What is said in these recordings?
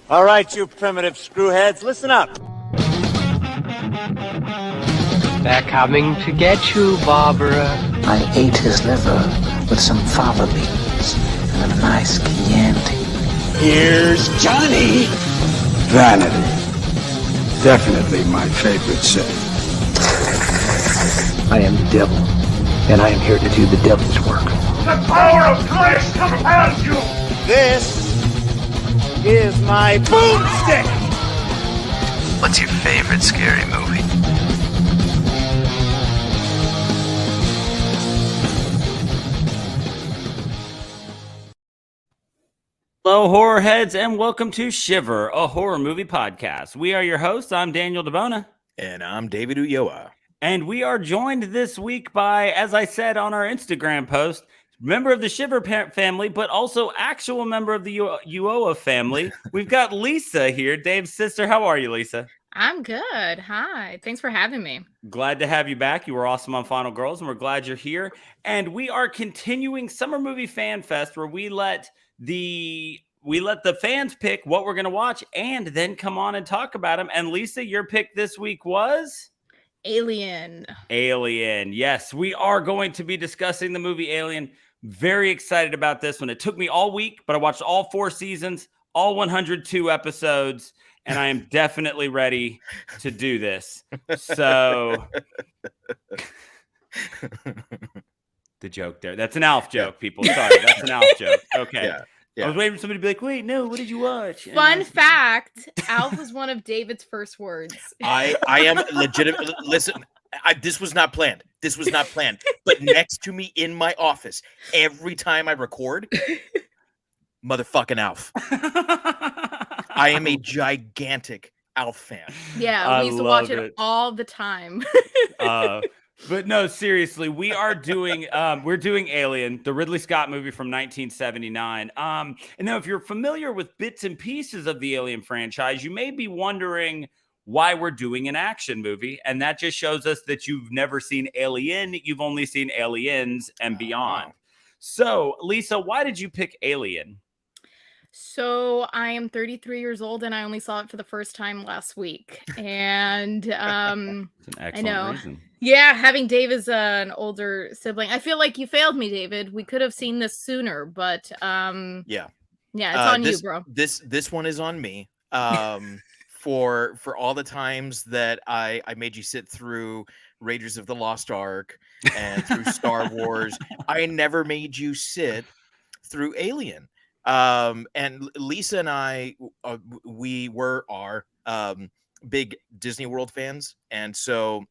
All right, you primitive screwheads, listen up. They're coming to get you, Barbara. I ate his liver with some fava beans and a nice Chianti. Here's Johnny. Vanity. Definitely my favorite sin. I am the devil, and I am here to do the devil's work. The power of Christ compels you. This is my boomstick. What's your favorite scary movie? Hello, horror heads, and welcome to Shiver, a horror movie podcast. We are your hosts. I'm Daniel DeBona. And I'm David Ulloa. And we are joined this week by, as I said on our Instagram post, member of the Shiver family, but also actual member of the Ulloa family. We've got Lisa here, Dave's sister. How are you, Lisa? I'm good. Hi. Thanks for having me. Glad to have you back. You were awesome on Final Girls, and we're glad you're here. And we are continuing Summer Movie Fan Fest, where we let the fans pick what we're going to watch and then come on and talk about them. And Lisa, your pick this week was Alien. Yes, we are going to be discussing the movie Alien. Very excited about this one. It took me all week, but I watched all 4 seasons, all 102 episodes, and I am definitely ready to do this. So the joke there. That's an Alf joke, people. Sorry, that's an Alf joke. Okay. Yeah. I was waiting for somebody to be like, wait, no, what did you watch? Fun fact, Alf was one of David's first words. I am legitimate. Listen, this was not planned. But next to me in my office, every time I record, motherfucking Alf. I am a gigantic Alf fan. Yeah, we used to watch it all the time. But no, seriously, we are doing we're doing Alien, the Ridley Scott movie from 1979. And now if you're familiar with bits and pieces of the Alien franchise, you may be wondering why we're doing an action movie. And that just shows us that you've never seen Alien, you've only seen Aliens and beyond. So, Lisa, why did you pick Alien? So I am 33 years old and I only saw it for the first time last week. And It's an excellent I know. reason. Yeah, having Dave as an older sibling. I feel like you failed me, David. We could have seen this sooner, but Yeah, it's on you, bro. This one is on me. For all the times that I made you sit through Raiders of the Lost Ark and through Star Wars, I never made you sit through Alien. And Lisa and I, we are big Disney World fans, and so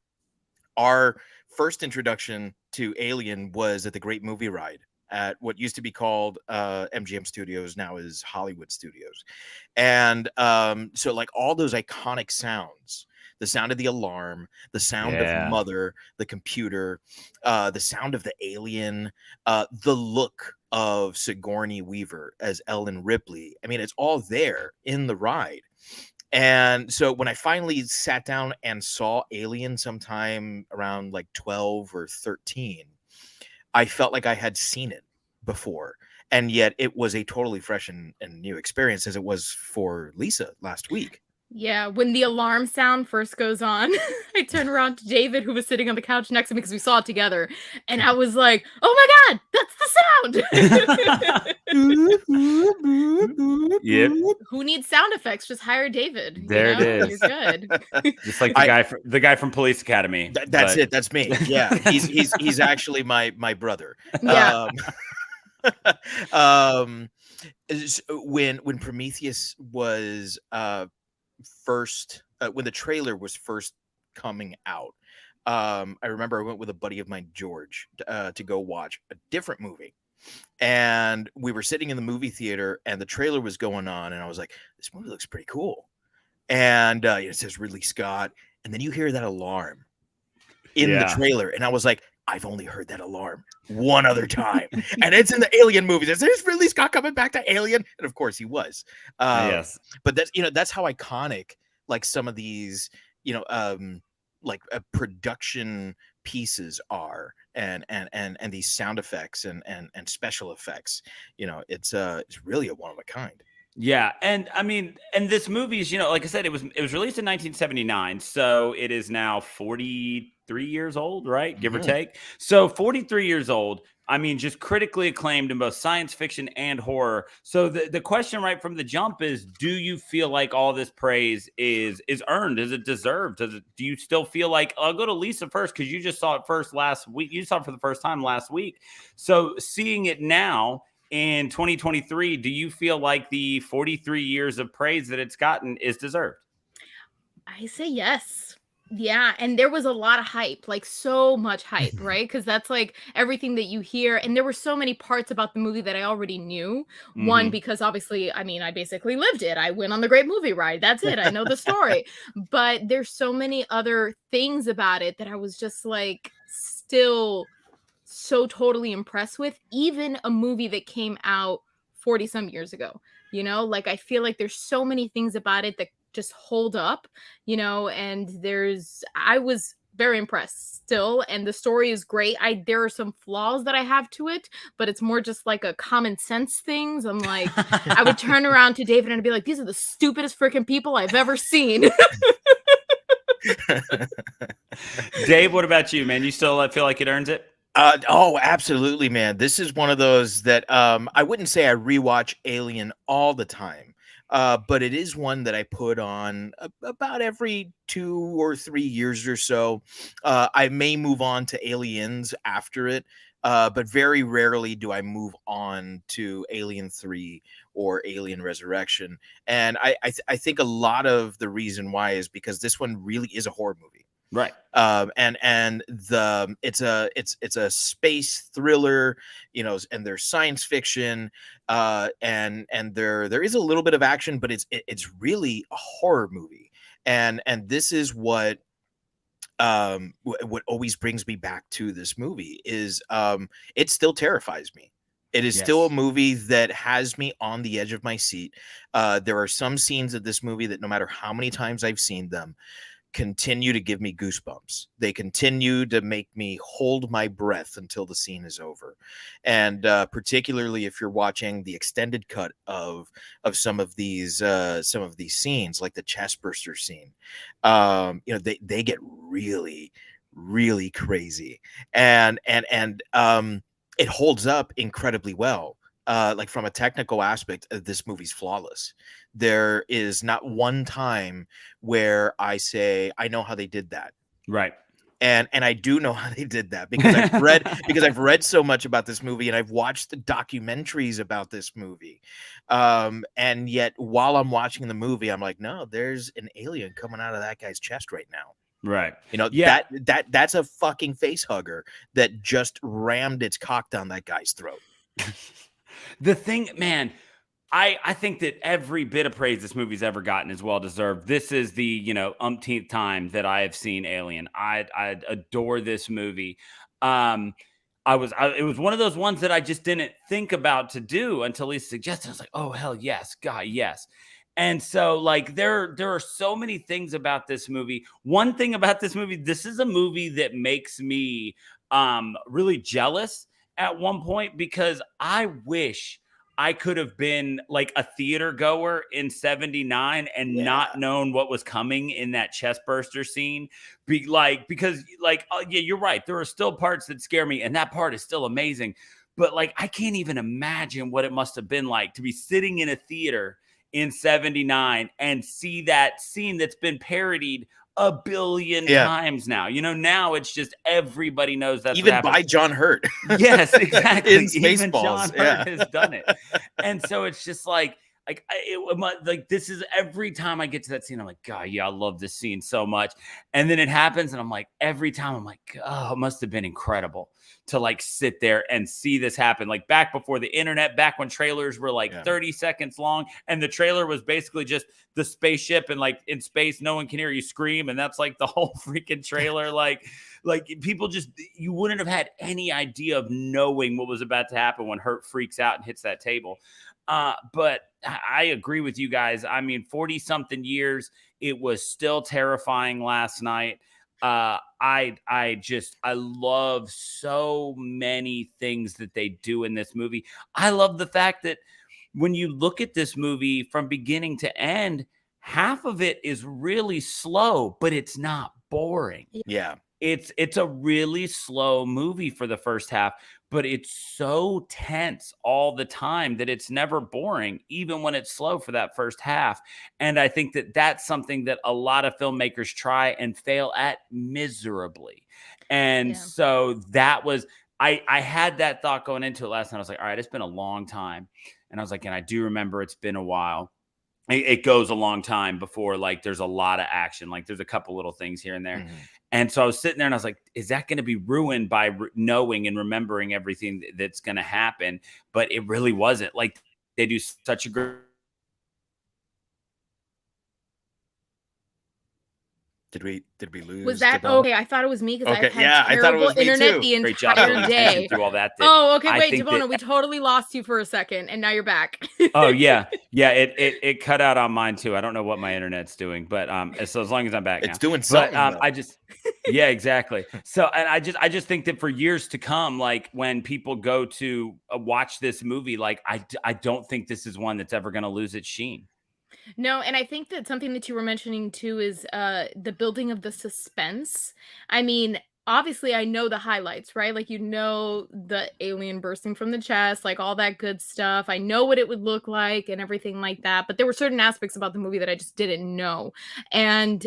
our first introduction to Alien was at the Great Movie Ride at what used to be called MGM Studios, now is Hollywood Studios. And so like all those iconic sounds, the sound of the alarm, the sound of Mother, the computer, the sound of the alien, the look of Sigourney Weaver as Ellen Ripley. I mean, it's all there in the ride. And so when I finally sat down and saw Alien sometime around like 12 or 13, I felt like I had seen it before. And yet it was a totally fresh and new experience, as it was for Lisa last week. Yeah, when the alarm sound first goes on, I turned around to David, who was sitting on the couch next to me because we saw it together. And I was like, oh my God, that's the sound. Yep. Who needs sound effects? Just hire David. There it is. You're good. Just like the guy from Police Academy. That's it. That's me. Yeah, he's actually my brother. Yeah. When Prometheus was first, when the trailer was first coming out, I remember I went with a buddy of mine, George, to go watch a different movie. And we were sitting in the movie theater and the trailer was going on, and I was like, this movie looks pretty cool. And it says Ridley Scott, and then you hear that alarm in the trailer, and I was like, I've only heard that alarm one other time, and it's in the Alien movies. Is this Ridley Scott coming back to Alien? And of course he was. Yes, but that's how iconic like some of these production pieces are, and these sound effects and special effects. It's really a one of a kind. Yeah, and I mean, and this movie is, like I said, it was released in 1979, so it is now 43 years old, right? Give or take. So 43 years old. I mean, just critically acclaimed in both science fiction and horror. So the question right from the jump is, do you feel like all this praise is earned? Is it deserved? Do you still feel like, I'll go to Lisa first because you just saw it first last week. You saw it for the first time last week. So seeing it now in 2023, do you feel like the 43 years of praise that it's gotten is deserved? I say yes. Yeah, and there was a lot of hype, like so much hype, right? Because that's like everything that you hear. And there were so many parts about the movie that I already knew. One, because obviously, I mean, I basically lived it. I went on the Great Movie Ride. That's it. I know the story. But there's so many other things about it that I was just like still so totally impressed with, even a movie that came out 40 some years ago. Like I feel like there's so many things about it that just hold up, and I was very impressed still, and the story is great. There are some flaws that I have to it, but it's more just like a common sense things. I'm like, I would turn around to David and I'd be like, these are the stupidest freaking people I've ever seen. Dave, what about you, man? You still feel like it earns it? Oh, absolutely, man. This is one of those that I wouldn't say I rewatch Alien all the time, but it is one that I put on about every 2 or 3 years or so. I may move on to Aliens after it, but very rarely do I move on to Alien 3 or Alien Resurrection. And I think a lot of the reason why is because this one really is a horror movie. Right. And it's a space thriller, and there's science fiction, and there is a little bit of action, but it's really a horror movie. And this is what always brings me back to this movie is it still terrifies me. It is still a movie that has me on the edge of my seat. There are some scenes of this movie that no matter how many times I've seen them, continue to give me goosebumps. They continue to make me hold my breath until the scene is over. And particularly if you're watching the extended cut of some of these scenes, like the chestburster scene, they get really, really crazy. And it holds up incredibly well. Like from a technical aspect, this movie's flawless. There is not one time where I say, I know how they did that. Right. And I do know how they did that because I've read so much about this movie and I've watched the documentaries about this movie. And yet while I'm watching the movie, I'm like, no, there's an alien coming out of that guy's chest right now. Right. That's a fucking face hugger that just rammed its cock down that guy's throat. The thing, man, I think that every bit of praise this movie's ever gotten is well deserved. This is the umpteenth time that I have seen Alien. I adore this movie. It was one of those ones that I just didn't think about to do until Lisa suggested. I was like, oh hell yes, God yes. And so like there are so many things about this movie. One thing about this movie, this is a movie that makes me really jealous at one point because I wish I could have been like a theater goer in 79 and not known what was coming in that chest burster scene. Because you're right. There are still parts that scare me and that part is still amazing. But like, I can't even imagine what it must have been like to be sitting in a theater in 79 and see that scene that's been parodied a billion times now. Now it's just everybody knows that. Even by John Hurt. Yes, exactly. In Spaceballs. John Hurt has done it. And so it's just like this is every time I get to that scene, I'm like, God, yeah, I love this scene so much. And then it happens, and I'm like, every time I'm like, oh, it must have been incredible to like sit there and see this happen. Like back before the internet, back when trailers were like 30 seconds long, and the trailer was basically just the spaceship and like in space, no one can hear you scream, and that's like the whole freaking trailer. like people just, you wouldn't have had any idea of knowing what was about to happen when Hurt freaks out and hits that table. But I agree with you guys. I mean, 40 something years, it was still terrifying last night. I love so many things that they do in this movie. I love the fact that when you look at this movie from beginning to end, half of it is really slow, but it's not boring. Yeah. It's a really slow movie for the first half, but it's so tense all the time that it's never boring, even when it's slow for that first half. And I think that that's something that a lot of filmmakers try and fail at miserably. And so that was, I had that thought going into it last night. I was like, all right, it's been a long time. And I was like, and I do remember it's been a while. It goes a long time before like there's a lot of action. Like there's a couple little things here and there. And so I was sitting there and I was like, is that going to be ruined by knowing and remembering everything that's going to happen? But it really wasn't. Like they do such a great. Did we lose? Was that okay? I thought it was me because I had I thought it was me internet too. the Great job entire day. through all that. Oh, okay. I Wait, think Devona, that- we totally lost you for a second, and now you're back. Oh yeah. It cut out on mine too. I don't know what my internet's doing, but so as long as I'm back, It's now. doing something. But I just, yeah, exactly. So and I just think that for years to come, like when people go to watch this movie, like I don't think this is one that's ever going to lose its sheen. No, and I think that something that you were mentioning too is the building of the suspense. I mean, obviously I know the highlights, right? Like you know the alien bursting from the chest, like all that good stuff. I know what it would look like and everything like that, but there were certain aspects about the movie that I just didn't know. And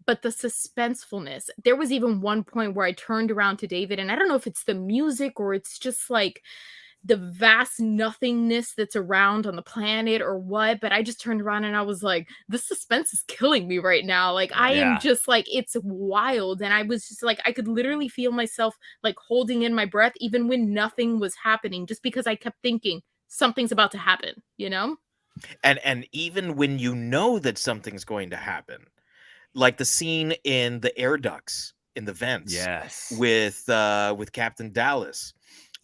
but the suspensefulness. There was even one point where I turned around to David, and I don't know if it's the music or it's just like the vast nothingness that's around on the planet or what, but I just turned around and I was like, the suspense is killing me right now. Like I am just like, it's wild. And I was just like, I could literally feel myself like holding in my breath even when nothing was happening, just because I kept thinking something's about to happen, you know? And even when you know that something's going to happen, like the scene in the air ducts in the vents, with Captain Dallas,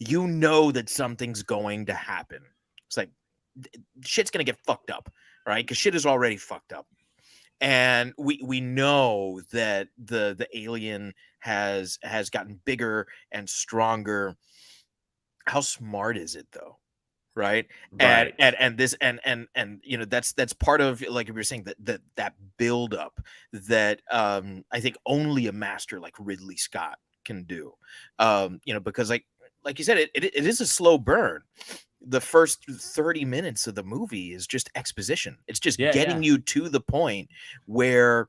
you know that something's going to happen. It's like shit's gonna get fucked up, right? Because shit is already fucked up, and we know that the alien has gotten bigger and stronger. How smart is it though? Right. And this and you know that's part of, like we were saying, that build up that I think only a master like Ridley Scott can do. You know, because like you said, it is a slow burn. The first 30 minutes of the movie is just exposition. It's just getting you to the point where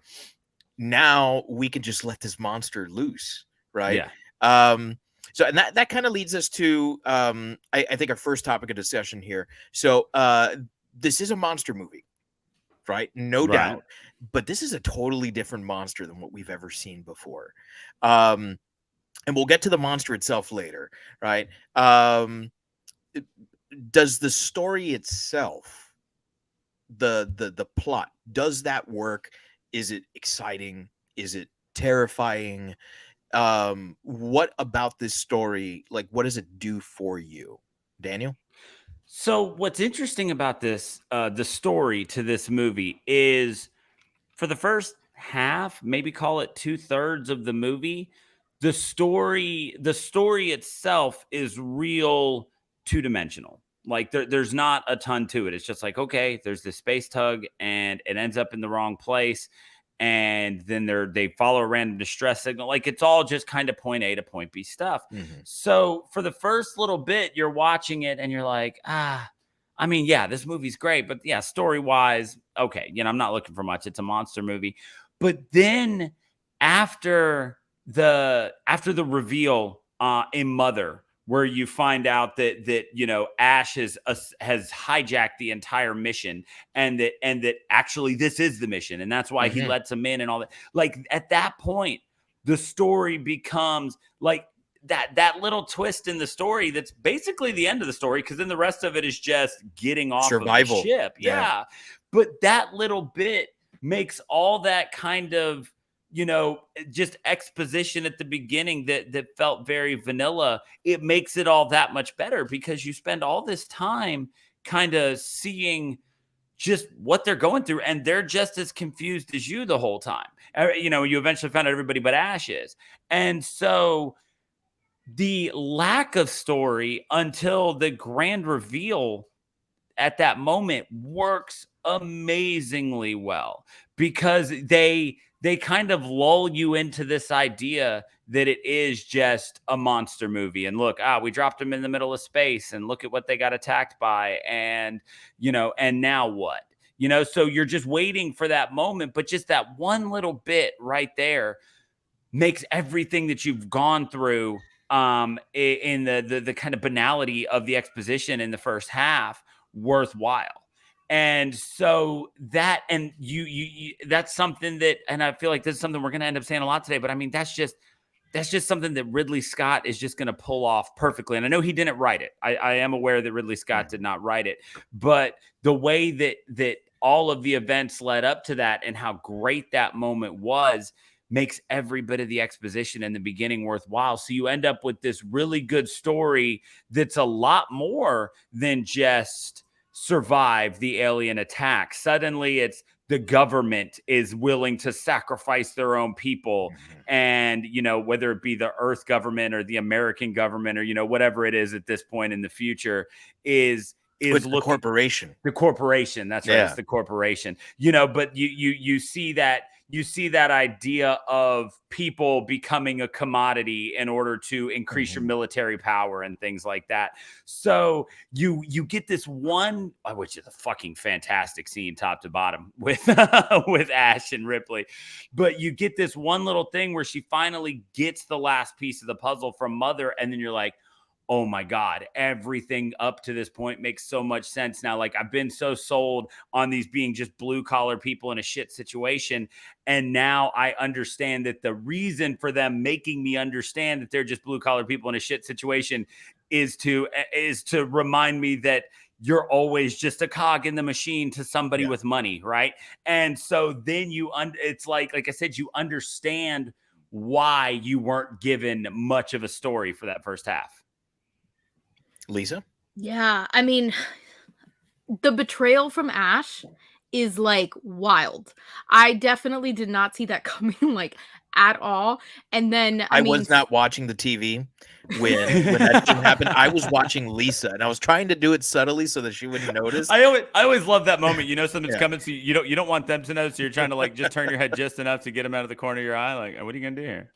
now we can just let this monster loose, right? So, and that kind of leads us to, I think, our first topic of discussion here. So, this is a monster movie, right? No doubt. But this is a totally different monster than what we've ever seen before. And we'll get to the monster itself later, right? Does the story itself, the plot, does that work? Is it exciting? Is it terrifying? What about this story, like what does it do for you, Daniel? So what's interesting about this, the story to this movie is, for the first half, maybe call it 2/3 of the movie, the story itself is real two-dimensional. Like there's not a ton to it. It's just like, okay, there's this space tug and it ends up in the wrong place, and then they follow a random distress signal. Like it's all just kind of point A to point B stuff. So for the first little bit, you're watching it and you're like, I mean, yeah, this movie's great, but yeah, story-wise, okay, you know, I'm not looking for much. It's a monster movie. But then after the reveal in Mother, where you find out that you know Ash has hijacked the entire mission, and that actually this is the mission, and that's why he lets him in and all that. Like at that point, the story becomes like that little twist in the story that's basically the end of the story, because then the rest of it is just getting off survival of the ship. Yeah. But that little bit makes all that kind of, you know, just exposition at the beginning that felt very vanilla. It makes it all that much better because you spend all this time kind of seeing just what they're going through, and they're just as confused as you the whole time. You know, you eventually found out everybody but Ash is. And so the lack of story until the grand reveal at that moment works amazingly well, because they kind of lull you into this idea that it is just a monster movie. And look, we dropped them in the middle of space, and look at what they got attacked by. And, and now what? So you're just waiting for that moment, but just that one little bit right there makes everything that you've gone through in the kind of banality of the exposition in the first half worthwhile. And so that, and you that's something that, and I feel like this is something we're going to end up saying a lot today, but I mean, that's just something that Ridley Scott is just going to pull off perfectly. And I know he didn't write it. I am aware that Ridley Scott did not write it, but the way that all of the events led up to that and how great that moment was makes every bit of the exposition in the beginning worthwhile. So you end up with this really good story that's a lot more than just survive the alien attack. Suddenly it's the government is willing to sacrifice their own people. And, whether it be the Earth government or the American government or, whatever it is at this point in the future is the corporation. The corporation. That's right. It's the corporation, but you see that. You see that idea of people becoming a commodity in order to increase your military power and things like that. So you get this one, which is a fucking fantastic scene top to bottom with with Ash and Ripley. But you get this one little thing where she finally gets the last piece of the puzzle from Mother, and then you're like, oh my God, everything up to this point makes so much sense now. Like, I've been so sold on these being just blue collar people in a shit situation. And now I understand that the reason for them making me understand that they're just blue collar people in a shit situation is to remind me that you're always just a cog in the machine to somebody with money. Right. And so then it's like I said, you understand why you weren't given much of a story for that first half. Lisa? Yeah, I mean, the betrayal from Ash is like wild. I definitely did not see that coming at all. And then I was not watching the TV when that didn't happen. I was watching Lisa, and I was trying to do it subtly so that she wouldn't notice. I always love that moment. Something's coming, so you don't want them to know, so you're trying to just turn your head just enough to get them out of the corner of your eye. Like, what are you gonna do here?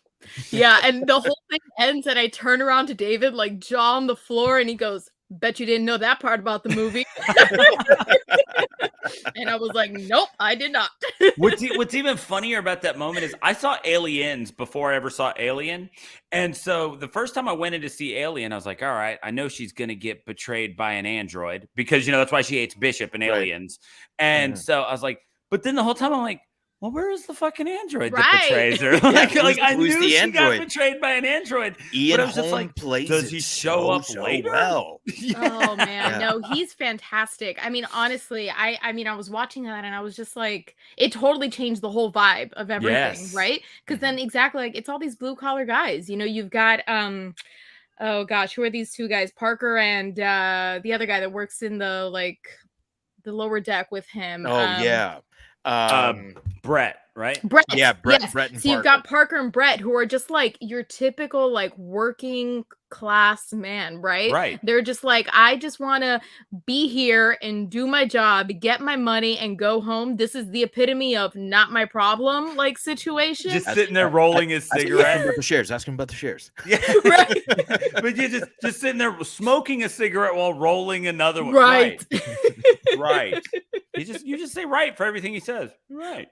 Yeah, and the whole thing ends, and I turn around to David, jaw on the floor, and he goes, "Bet you didn't know that part about the movie." And I was like, "Nope, I did not." What's even funnier about that moment is I saw Aliens before I ever saw Alien. And so the first time I went in to see Alien, I was like, all right, I know she's going to get betrayed by an android because, that's why she hates Bishop in Aliens. And so I was like, but then the whole time I'm like, well, where is the fucking android that betrays her? I knew she got betrayed by an android. Ian but I was just Holm plays does he show up later? Well. Oh man, no, he's fantastic. I mean, honestly, I was watching that and I was just like, it totally changed the whole vibe of everything, right? Because then exactly it's all these blue collar guys. You've got oh gosh, who are these two guys? Parker and the other guy that works in the lower deck with him. Brett, right? Brett. Yeah, Brett. Yes. Brett and so you've got Parker and Brett, who are just your typical working class man, right? Right. They're just I just want to be here and do my job, get my money, and go home. This is the epitome of not my problem situation. Just sitting there rolling his cigarette. Ask him about the shares. Yeah, right. But you just sitting there smoking a cigarette while rolling another one. Right. Right. You just say right for everything he says. Right.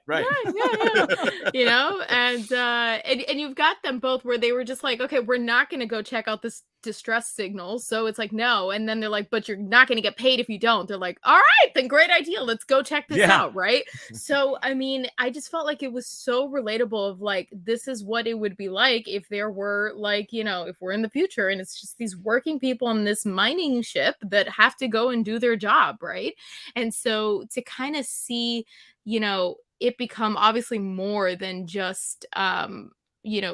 Yeah. And you've got them both where they were just okay, we're not going to go check out this distress signal. So it's no. And then they're but you're not going to get paid if you don't. They're all right, then great idea. Let's go check this out. Right. So, I mean, I just felt it was so relatable of this is what it would be like if there were if we're in the future and it's just these working people on this mining ship that have to go and do their job. Right. And so to kind of see, it become obviously more than just,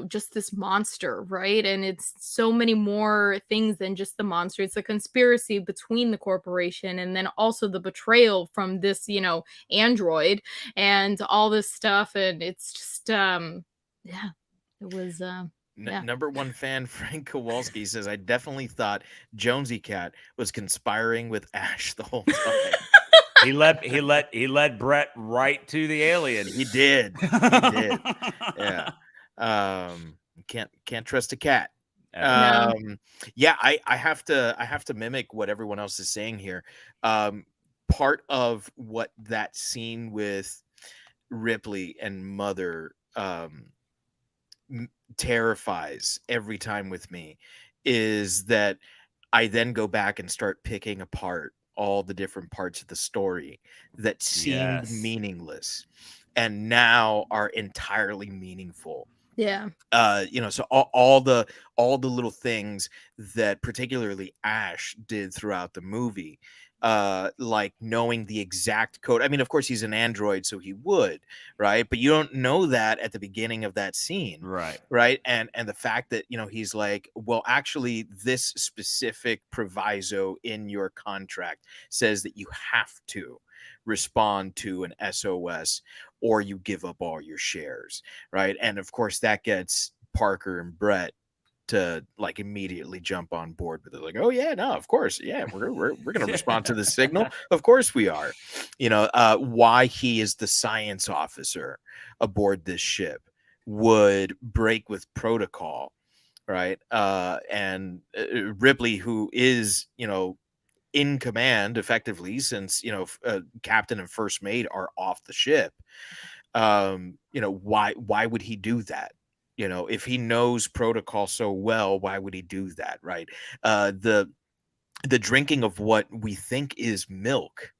just this monster, right? And it's so many more things than just the monster. It's a conspiracy between the corporation and then also the betrayal from this, android and all this stuff. And it's just, it was Yeah. Number one fan Frank Kowalski says, I definitely thought Jonesy Cat was conspiring with Ash the whole time. He led Brett right to the alien. He did. He did. Yeah. Can't trust a cat. No. Yeah, I have to mimic what everyone else is saying here. Part of what that scene with Ripley and Mother terrifies every time with me is that I then go back and start picking apart all the different parts of the story that seemed Yes. meaningless and now are entirely meaningful. Yeah. So all the little things that particularly Ash did throughout the movie, like knowing the exact code. I mean, of course he's an android, so he would, right? But you don't know that at the beginning of that scene, right? And the fact that he's like, well, actually, this specific proviso in your contract says that you have to respond to an SOS or you give up all your shares, right? And of course that gets Parker and Brett to like immediately jump on board with it, like, oh yeah, no, of course, yeah, we're gonna respond to the signal, of course we are. Why he is the science officer aboard this ship would break with protocol, right? And Ripley, who is in command effectively, since captain and first mate are off the ship, why would he do that? If he knows protocol so well, why would he do that, right? The drinking of what we think is milk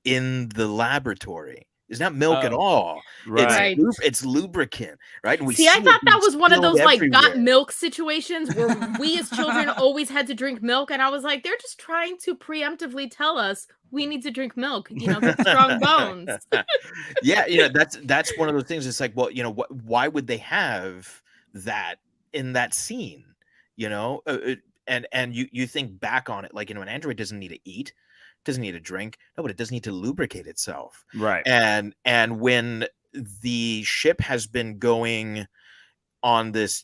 in the laboratory is not milk at all. Right. It's lubricant, right? And See, I thought that was one of those like everywhere. got milk situations where we as children always had to drink milk, and I was like, they're just trying to preemptively tell us we need to drink milk, get strong bones. Yeah, that's one of those things. It's like, well, why would they have that in that scene? And you think back on it, like, an android doesn't need to eat, doesn't need to drink, no, but it does need to lubricate itself, right? And when the ship has been going on this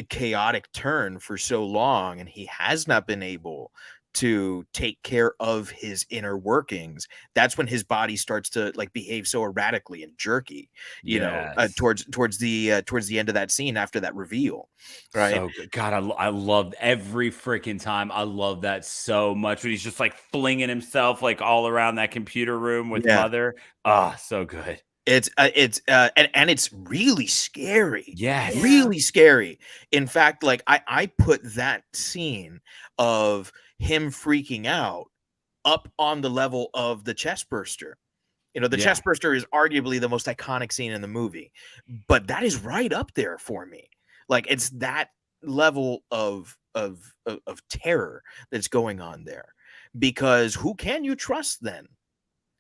chaotic turn for so long, and he has not been able to take care of his inner workings, that's when his body starts to like behave so erratically and jerky, towards the end of that scene after that reveal, right? So good. God, I love every freaking time. I love that so much when he's just like flinging himself like all around that computer room with Mother. So good. And it's really scary. Yes. Really scary. In fact, like I put that scene of him freaking out up on the level of the chest burster. The chest burster is arguably the most iconic scene in the movie, but that is right up there for me. Like, it's that level of terror that's going on there, because who can you trust then?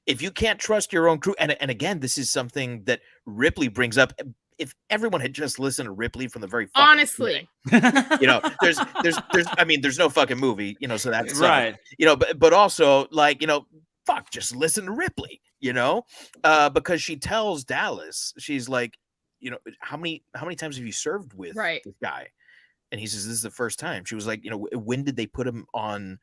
If you can't trust your own crew, and again, this is something that Ripley brings up. If everyone had just listened to Ripley from the very honestly, there's no fucking movie, so that's right. But also, like, fuck, just listen to Ripley, because she tells Dallas, she's like, how many times have you served with this guy? And he says, this is the first time. She was like, when did they put him on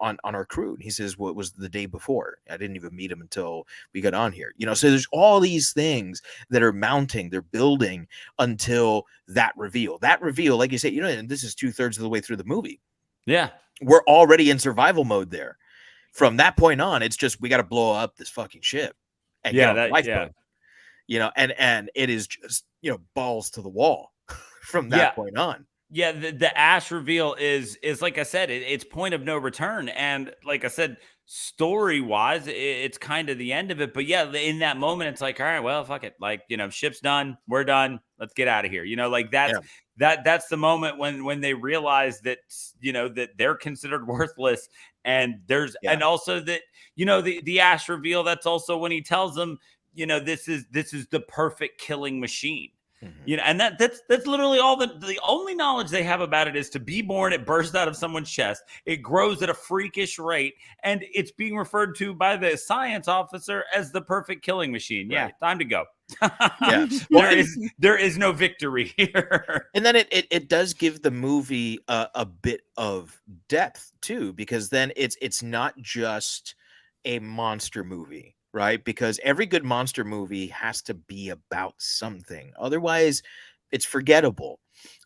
on our crew? And he says, well, it was the day before. I didn't even meet him until we got on here. So there's all these things that are mounting, they're building until that reveal. That reveal, like you say, and this is 2/3 of the way through the movie. Yeah. We're already in survival mode there. From that point on, it's just, we got to blow up this fucking ship and get on the lifeboat. And it is just, balls to the wall from that point on. Yeah, the Ash reveal is like I said, it's point of no return. And like I said, story-wise, it's kind of the end of it. But yeah, in that moment, it's like, all right, well, fuck it. Like, ship's done. We're done. Let's get out of here. Like that's the moment when they realize that, that they're considered worthless. And there's and also that, the Ash reveal, that's also when he tells them, this is the perfect killing machine. You know, and that's literally all the only knowledge they have about it is to be born. It bursts out of someone's chest. It grows at a freakish rate, and it's being referred to by the science officer as the perfect killing machine. Yeah, time to go. Yeah, there is no victory here. And then it does give the movie a bit of depth too, because then it's not just a monster movie, right? Because every good monster movie has to be about something. Otherwise, it's forgettable,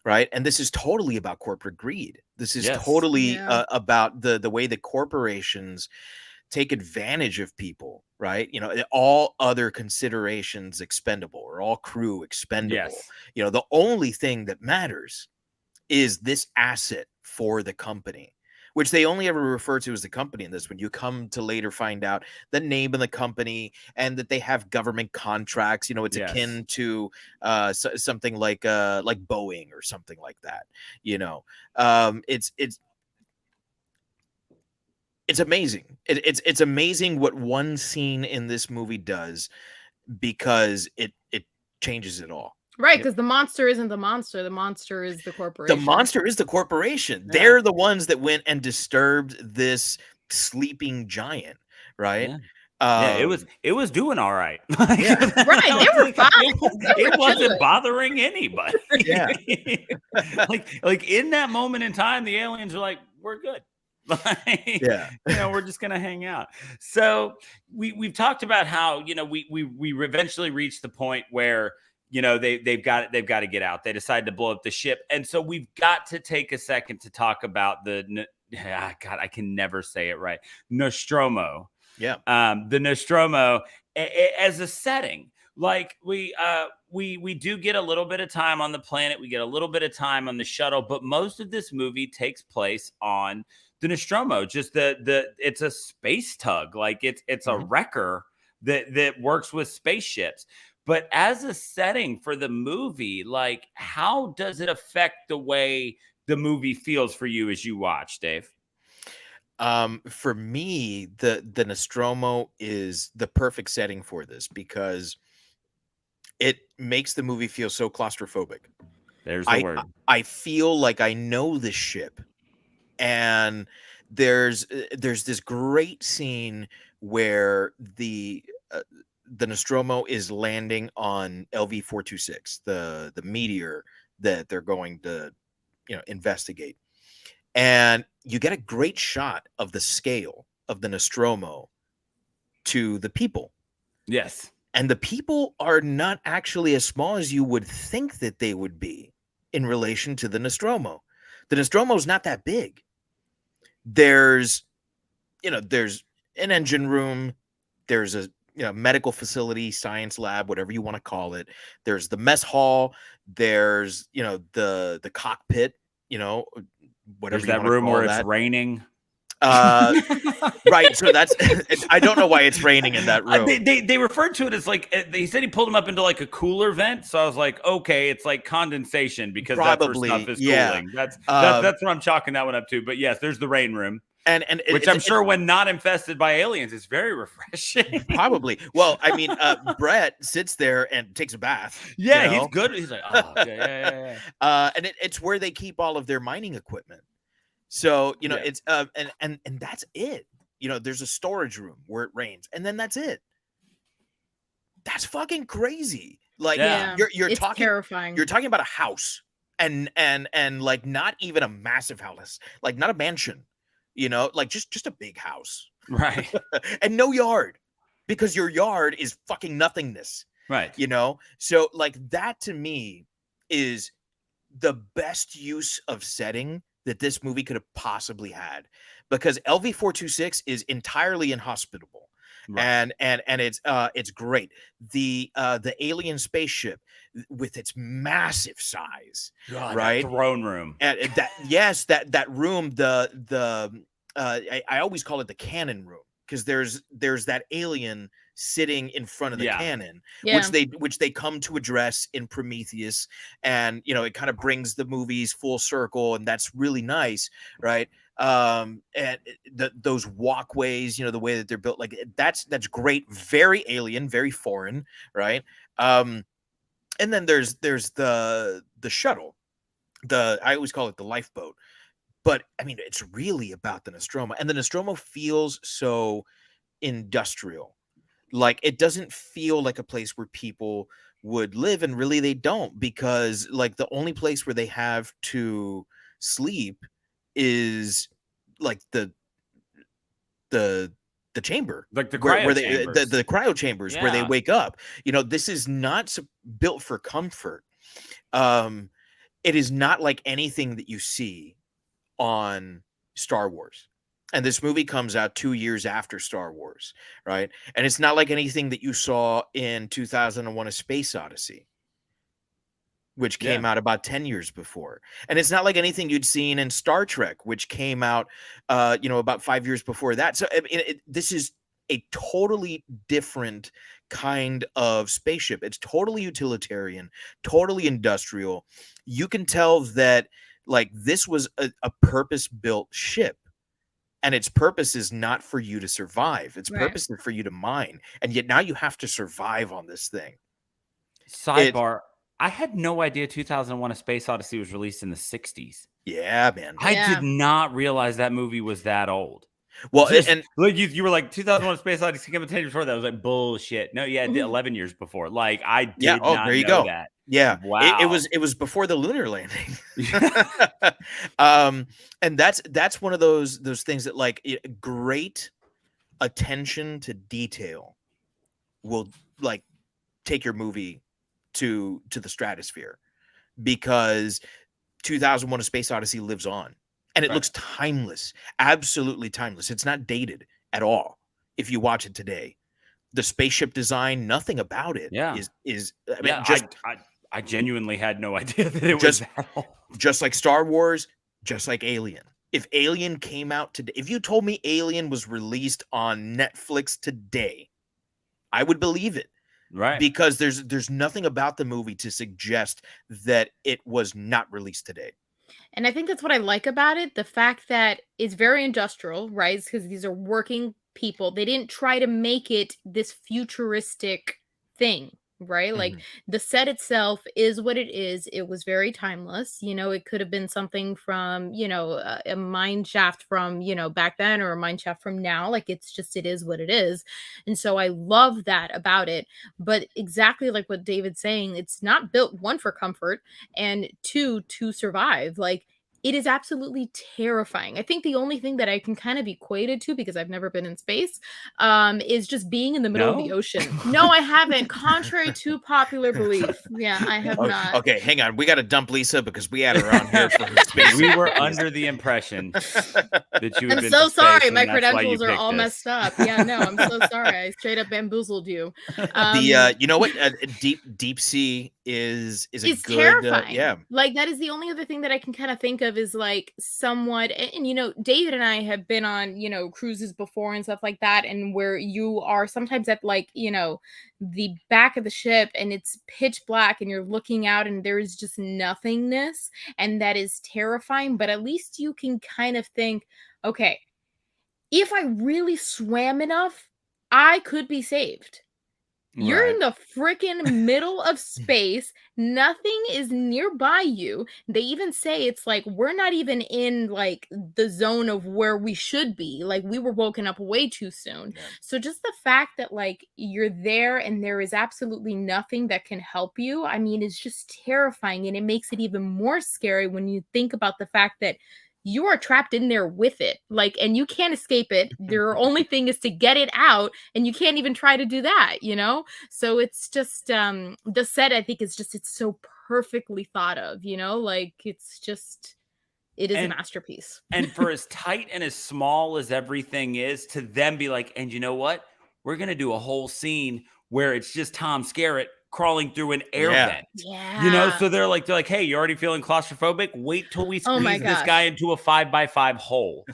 right? And this is totally about corporate greed. This is totally about the way that corporations take advantage of people, right? You know, all other considerations expendable, or all crew expendable. You know, the only thing that matters is this asset for the company, which they only ever refer to as the company in this. When you come to later find out the name of the company and that they have government contracts, you know, it's akin to something like Boeing or something like that. You know, it's amazing. It's amazing what one scene in this movie does, because it changes it all. Right, because the monster isn't the monster. The monster is the corporation. The monster is the corporation. They're the ones that went and disturbed this sleeping giant, right? It was doing all right. Right, they were fine. It wasn't bothering anybody. like in that moment in time, the aliens are like, we're good. You know, we're just gonna hang out. So we've talked about how, you know, we eventually reached the point where, you know, they've got to get out. They decided to blow up the ship, and so we've got to take a second to talk about the God, I can never say it right. Nostromo. The Nostromo as a setting. Like we do get a little bit of time on the planet. We get a little bit of time on the shuttle, but most of this movie takes place on the Nostromo. Just it's a space tug. Like it's a wrecker that works with spaceships. But as a setting for the movie, like, how does it affect the way the movie feels for you as you watch, Dave? For me, the Nostromo is the perfect setting for this, because it makes the movie feel so claustrophobic. There's the word. I feel like I know this ship, and there's this great scene where the Nostromo is landing on LV-426, the meteor that they're going to, you know, investigate. And you get a great shot of the scale of the Nostromo to the people. Yes. And the people are not actually as small as you would think that they would be in relation to the Nostromo. The Nostromo is not that big. There's an engine room. There's a medical facility, science lab, whatever you want to call it. There's the mess hall. There's, the cockpit, whatever. There's that room where it's raining. Right. So that's, I don't know why it's raining in that room. They referred to it as like, he said he pulled him up into like a cooler vent. So I was like, okay, it's like condensation, because probably that's where stuff is cooling. That's what I'm chalking that one up to. But yes, there's the rain room. Which I'm sure when not infested by aliens is very refreshing. Probably. Well, I mean, Brett sits there and takes a bath. Yeah, he's good. He's like, oh, yeah. And it's where they keep all of their mining equipment. So, it's and that's it. There's a storage room where it rains, and then that's it. That's fucking crazy. Like, you're it's talking terrifying. You're talking about a house, and like not even a massive house, like not a mansion. Like just a big house. Right. And no yard, because your yard is fucking nothingness. Right. So like that to me is the best use of setting that this movie could have possibly had, because LV-426 is entirely inhospitable. Right. And it's great. The alien spaceship with its massive size, God, right? That throne room. And that room, I always call it the cannon room, because there's that alien sitting in front of the cannon, which they come to address in Prometheus, and it kind of brings the movies full circle, and that's really nice, right? And those walkways, the way that they're built, like that's great, very alien, very foreign, right? And then there's the shuttle. I always call it the lifeboat. But I mean, it's really about the Nostromo, and the Nostromo feels so industrial. Like, it doesn't feel like a place where people would live, and really they don't, because like the only place where they have to sleep is like the chamber, Like the where cryo they chambers. the cryo chambers where they Yeah. wake up. This is not built for comfort. It is not like anything that you see on Star Wars. And this movie comes out 2 years after Star Wars, right? And it's not like anything that you saw in 2001: A Space Odyssey, which came out about 10 years before. And it's not like anything you'd seen in Star Trek, which came out, about 5 years before that. So I mean, this is a totally different kind of spaceship. It's totally utilitarian, totally industrial. You can tell that like this was a purpose-built ship, and its purpose is not for you to survive. Its purpose is for you to mine. And yet now you have to survive on this thing. Sidebar, I had no idea 2001: A Space Odyssey was released in the 60s. Yeah, man. I did not realize that movie was that old. Well, and like you were like 2001: A Space Odyssey came out 10 years before that. I was like, bullshit. No, yeah, 11 years before. Like, I did not there you know go. that. Yeah. Wow. It was before the lunar landing. And that's one of those things that like great attention to detail will like take your movie to the stratosphere, because 2001: A Space Odyssey lives on, and it looks timeless, absolutely timeless. It's not dated at all. If you watch it today, the spaceship design, nothing about it is I mean, I genuinely had no idea that it was that old. Just like Star Wars, just like Alien. If Alien came out today, if you told me Alien was released on Netflix today, I would believe it. Right. Because there's nothing about the movie to suggest that it was not released today. And I think that's what I like about it. The fact that it's very industrial, right? Because these are working people. They didn't try to make it this futuristic thing, right? Like the set itself is what it is. It was very timeless. It could have been something from, a mine shaft from, back then, or a mine shaft from now. Like, it is what it is. And so I love that about it. But exactly like what David's saying, it's not built, one, for comfort, and two, to survive. Like, it is absolutely terrifying. I think the only thing that I can kind of equate it to, because I've never been in space, is just being in the middle of the ocean. No, I haven't. Contrary to popular belief. Yeah, I have not. Okay, hang on. We got to dump Lisa because we had her on here for her space. We were under the impression that you had I'm been so to space, sorry. and My that's why you credentials are picked all us. messed up. Yeah, no, I'm so sorry. I straight up bamboozled you. You know what? Deep sea is a It's good terrifying. Like, that is the only other thing that I can kind of think of is like somewhat, and David and I have been on cruises before and stuff like that, and where you are sometimes at like the back of the ship and it's pitch black and you're looking out and there is just nothingness, and that is terrifying. But at least you can kind of think, okay, if I really swam enough, I could be saved. You're in the freaking middle of space. Nothing is nearby you. They even say it's like we're not even in like the zone of where we should be. Like, we were woken up way too soon. Yeah. So just the fact that like you're there and there is absolutely nothing that can help you, I mean, it's just terrifying. And it makes it even more scary when you think about the fact that you are trapped in there with it, like, and you can't escape it. Their only thing is to get it out, and you can't even try to do that, So it's just the set, I think, is just, it's so perfectly thought of, like it is a masterpiece. And for as tight and as small as everything is, to them be like, and you know what? We're gonna do a whole scene where it's just Tom Skerritt crawling through an air vent. Yeah. So they're like, hey, you already feeling claustrophobic? Wait till we squeeze this guy into a 5x5 hole.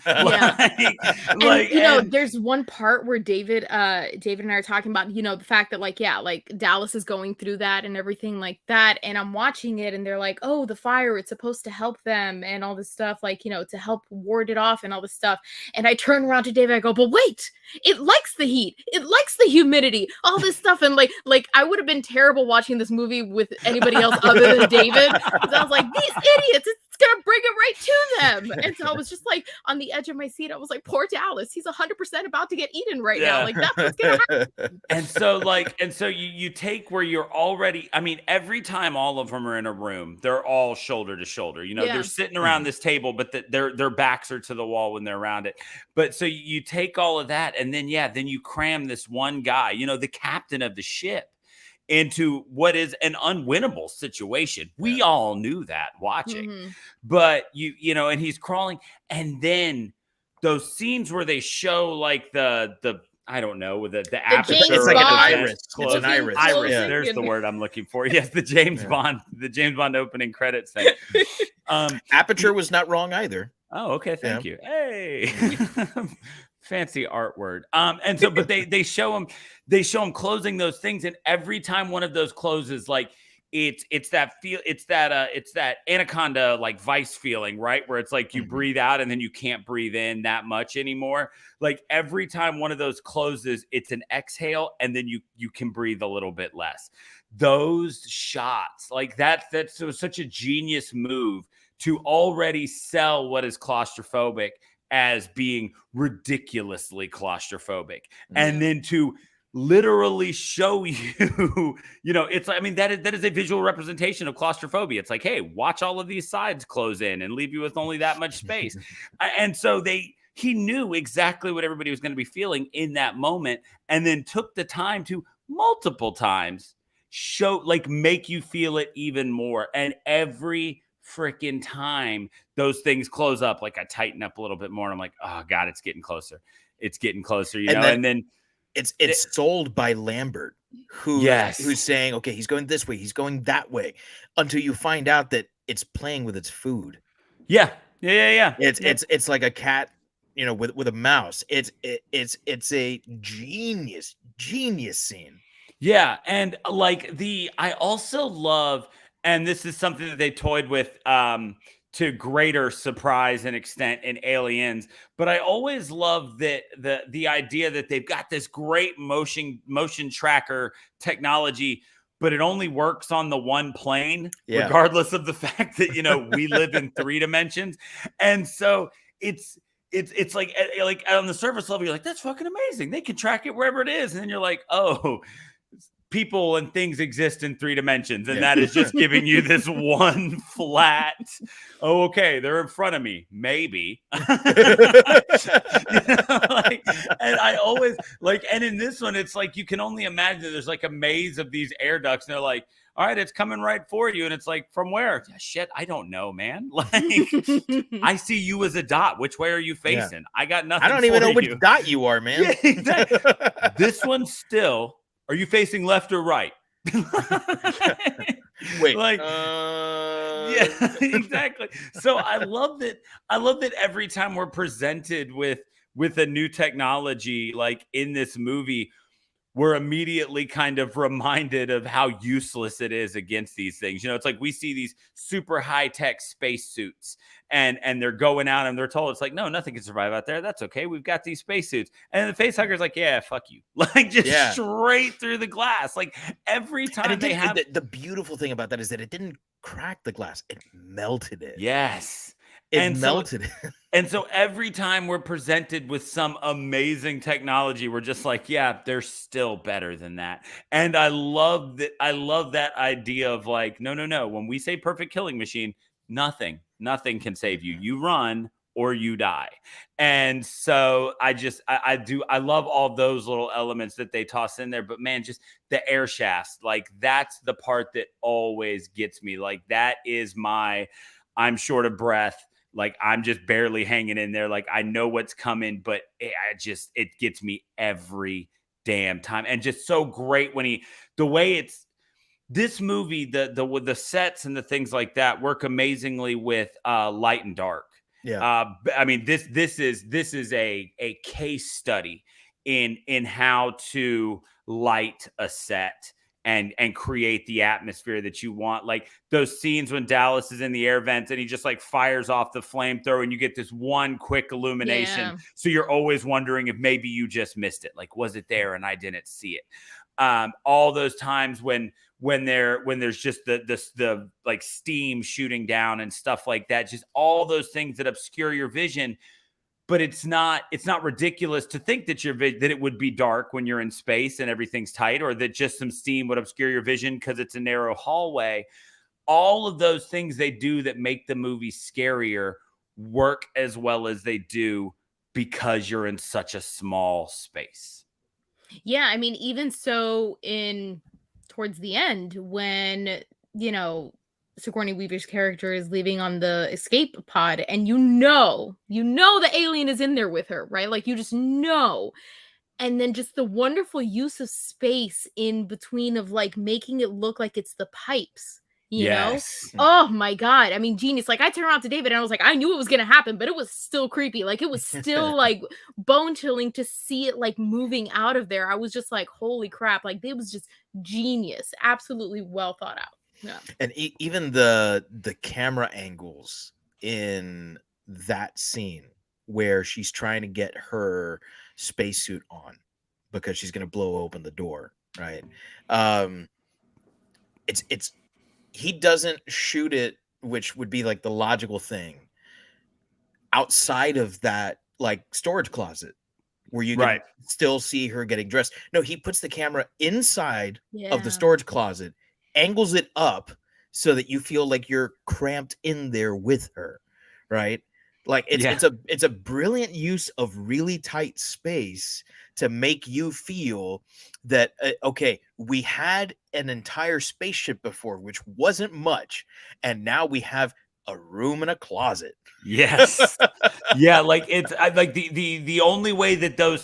There's one part where David and I are talking about, the fact that like Dallas is going through that and everything like that. And I'm watching it and they're like, oh, the fire, it's supposed to help them and all this stuff, like, to help ward it off and all this stuff. And I turn around to David, I go, but wait, it likes the heat. It likes the humidity, all this stuff. And like I would have been terrified terrible watching this movie with anybody else other than David. Because I was like, these idiots, it's gonna bring it right to them. And so I was just like on the edge of my seat. I was like, poor Dallas, he's 100% about to get eaten right now. Like that's what's gonna happen. And so you take where you're already, I mean, every time all of them are in a room, they're all shoulder to shoulder. You know, they're sitting around this table, but their backs are to the wall when they're around it. But so you take all of that, and then you cram this one guy, you know, the captain of the ship, into what is an unwinnable situation. We all knew that watching, but you know, and he's crawling, and then those scenes where they show like the I don't know, with the aperture. It's like an iris. It's an iris. Iris. Yeah. There's the word I'm looking for. Yes, the James Bond opening credits thing. Aperture was not wrong either. Oh, okay. Thank you. Hey. Fancy art word. And so, but they show him closing those things, and every time one of those closes, like it's that anaconda like vice feeling, right? Where it's like you breathe out and then you can't breathe in that much anymore. Like every time one of those closes, it's an exhale, and then you can breathe a little bit less. Those shots, like that's such a genius move to already sell what is claustrophobic as being ridiculously claustrophobic, and then to literally show you, you know, it's like, I mean, that is a visual representation of claustrophobia. It's like, hey, watch all of these sides close in and leave you with only that much space. And so he knew exactly what everybody was going to be feeling in that moment, and then took the time to multiple times show, like, make you feel it even more. And every freaking time those things close up, like I tighten up a little bit more, and I'm like, oh God, it's getting closer. It's getting closer, you know, and then it's sold by Lambert, who's saying, okay, he's going this way, he's going that way, until you find out that it's playing with its food. Yeah. It's like a cat, you know, with a mouse. It's a genius scene. Yeah, and like I also love, and this is something that they toyed with to greater surprise and extent in Aliens, but I always love that the idea that they've got this great motion tracker technology, but it only works on the one plane, regardless of the fact that, you know, we live in 3 dimensions. And so it's like on the surface level, you're like, that's fucking amazing. They can track it wherever it is. And then you're like, oh, people and things exist in 3 dimensions, and that is just giving you this one flat, oh, okay, they're in front of me, maybe. You know, like, and I always like, and in this one, it's like you can only imagine there's like a maze of these air ducts, and they're like, all right, it's coming right for you. And it's like, from where? Yeah, shit, I don't know, man. Like, I see you as a dot. Which way are you facing? I got nothing. I don't even know which dot you are, man. Yeah, exactly. This one's still, are you facing left or right? Wait, like, yeah, exactly. So I love that every time we're presented with a new technology, like in this movie, we're immediately kind of reminded of how useless it is against these things. You know, it's like we see these super high-tech spacesuits, and they're going out, and they're told, it's like, no, nothing can survive out there. That's okay. We've got these spacesuits. And the facehugger's like, yeah, fuck you. Like, just straight through the glass. Like, every time they have... The beautiful thing about that is that it didn't crack the glass. It melted it. Yes. It melted it. And so every time we're presented with some amazing technology, we're just like, yeah, they're still better than that. And I love that. I love that idea of like, no. When we say perfect killing machine, nothing can save you. You run or you die. And so I love all those little elements that they toss in there. But man, just the air shafts, like that's the part that always gets me. Like that is I'm short of breath. Like I'm just barely hanging in there. Like I know what's coming, but it gets me every damn time. And just so great when this movie, the sets and the things like that work amazingly with light and dark. Yeah. I mean, this is a case study in how to light a set and create the atmosphere that you want. Like those scenes when Dallas is in the air vents and he just like fires off the flamethrower and you get this one quick illumination. Yeah. So you're always wondering if maybe you just missed it. Like, was it there and I didn't see it? All those times when there's just the like steam shooting down and stuff like that, just all those things that obscure your vision. But it's not ridiculous to think that that it would be dark when you're in space and everything's tight, or that just some steam would obscure your vision because it's a narrow hallway. All of those things they do that make the movie scarier work as well as they do because you're in such a small space. Yeah, I mean, even so, towards the end, when Sigourney Weaver's character is leaving on the escape pod, and you know the alien is in there with her, right? Like, you just know. And then just the wonderful use of space in between of like making it look like it's the pipes, Yes. Oh my God. I mean, genius. Like, I turned around to David and I was like, I knew it was going to happen, but it was still creepy. Like, it was still like bone chilling to see it like moving out of there. I was just like, holy crap. Like, it was just genius. Absolutely well thought out. Yeah. And even the camera angles in that scene where she's trying to get her spacesuit on because she's going to blow open the door, right? It's he doesn't shoot it, which would be like the logical thing, outside of that like storage closet where you can still see her getting dressed. No, he puts the camera inside of the storage closet, angles it up so that you feel like you're cramped in there with her, right? Like it's a brilliant use of really tight space to make you feel that okay, we had an entire spaceship before, which wasn't much, and now we have a room and a closet. Yes. Yeah, like it's like the only way that those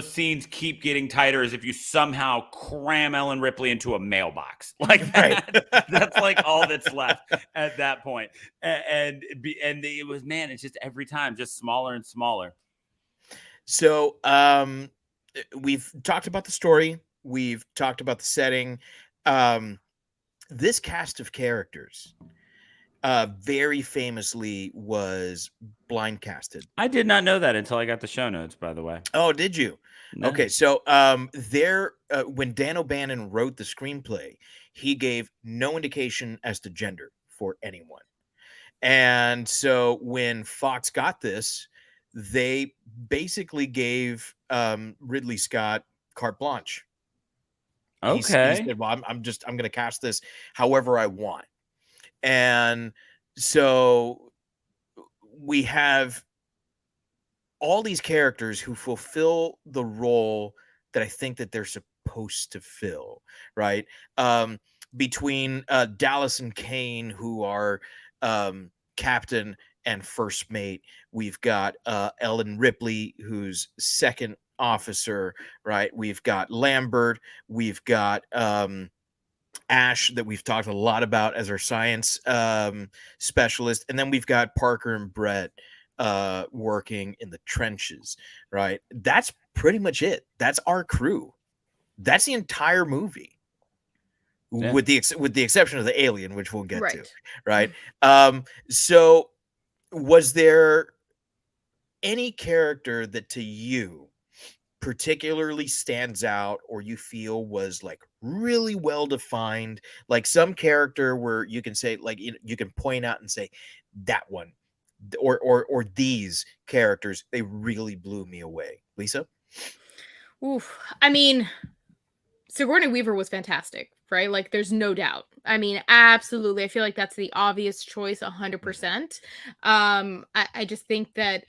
scenes keep getting tighter is if you somehow cram Ellen Ripley into a mailbox. Like that's like all that's left at that point. And it was, man, it's just every time just smaller and smaller. So we've talked about the story, we've talked about the setting. This cast of characters very famously was blind casted. I did not know that until I got the show notes, by the way. Oh, did you? No. Okay, so when Dan O'Bannon wrote the screenplay, he gave no indication as to gender for anyone. And so when Fox got this, they basically gave Ridley Scott carte blanche. Okay. He said, well, I'm going to cast this however I want. And so we have all these characters who fulfill the role that I think that they're supposed to fill, right? Between Dallas and Kane, who are captain and first mate, we've got Ellen Ripley, who's second officer, right? We've got Lambert, we've got Ash, that we've talked a lot about as our science specialist, and then we've got Parker and Brett working in the trenches, right? That's pretty much it. That's our crew. That's the entire movie, with the exception of the alien, which we'll get to, right? So was there any character that to you particularly stands out, or you feel was like really well defined, like some character where you can say, like, you can point out and say that one, or these characters, they really blew me away? Lisa? Oof. I mean, Sigourney Weaver was fantastic, right? Like, there's no doubt. I mean, absolutely. I feel like that's the obvious choice, 100%. I just think that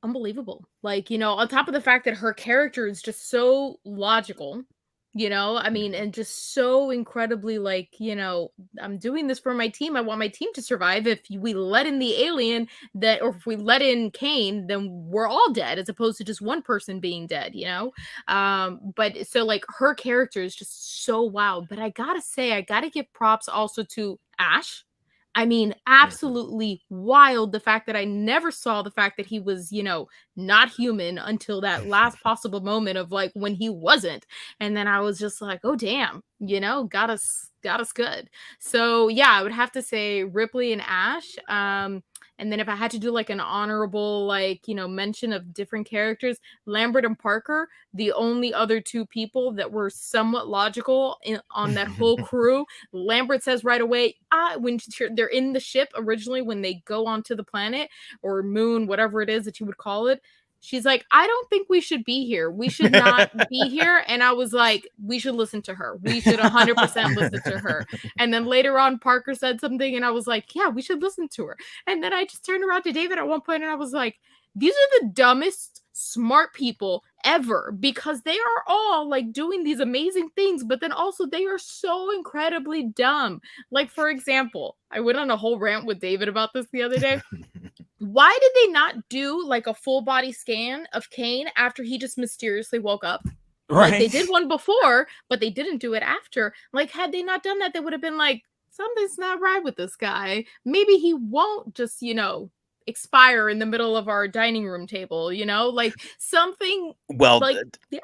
unbelievable. Like, on top of the fact that her character is just so logical, I mean, and just so incredibly like, I'm doing this for my team. I want my team to survive. If we let in the alien, or if we let in Kane, then we're all dead, as opposed to just one person being dead, but so like her character is just so wild. But I gotta give props also to Ash. I mean, absolutely wild. The fact that I never saw the fact that he was, not human until that last possible moment of like when he wasn't. And then I was just like, oh, damn, got us good. So yeah, I would have to say Ripley and Ash. And then if I had to do like an honorable, like, mention of different characters, Lambert and Parker, the only other two people that were somewhat logical on that whole crew. Lambert says right away, when they're in the ship originally, when they go onto the planet or moon, whatever it is that you would call it, she's like, I don't think we should be here. We should not be here. And I was like, we should listen to her. We should 100% listen to her. And then later on, Parker said something, and I was like, yeah, we should listen to her. And then I just turned around to David at one point, and I was like, these are the dumbest smart people ever, because they are all like doing these amazing things, but then also they are so incredibly dumb. Like, for example, I went on a whole rant with David about this the other day. Why did they not do like a full body scan of Kane after he just mysteriously woke up? Right. Like, they did one before, but they didn't do it after. Like, had they not done that, they would have been like, something's not right with this guy. Maybe he won't just, expire in the middle of our dining room table, like something. Well, like, yeah.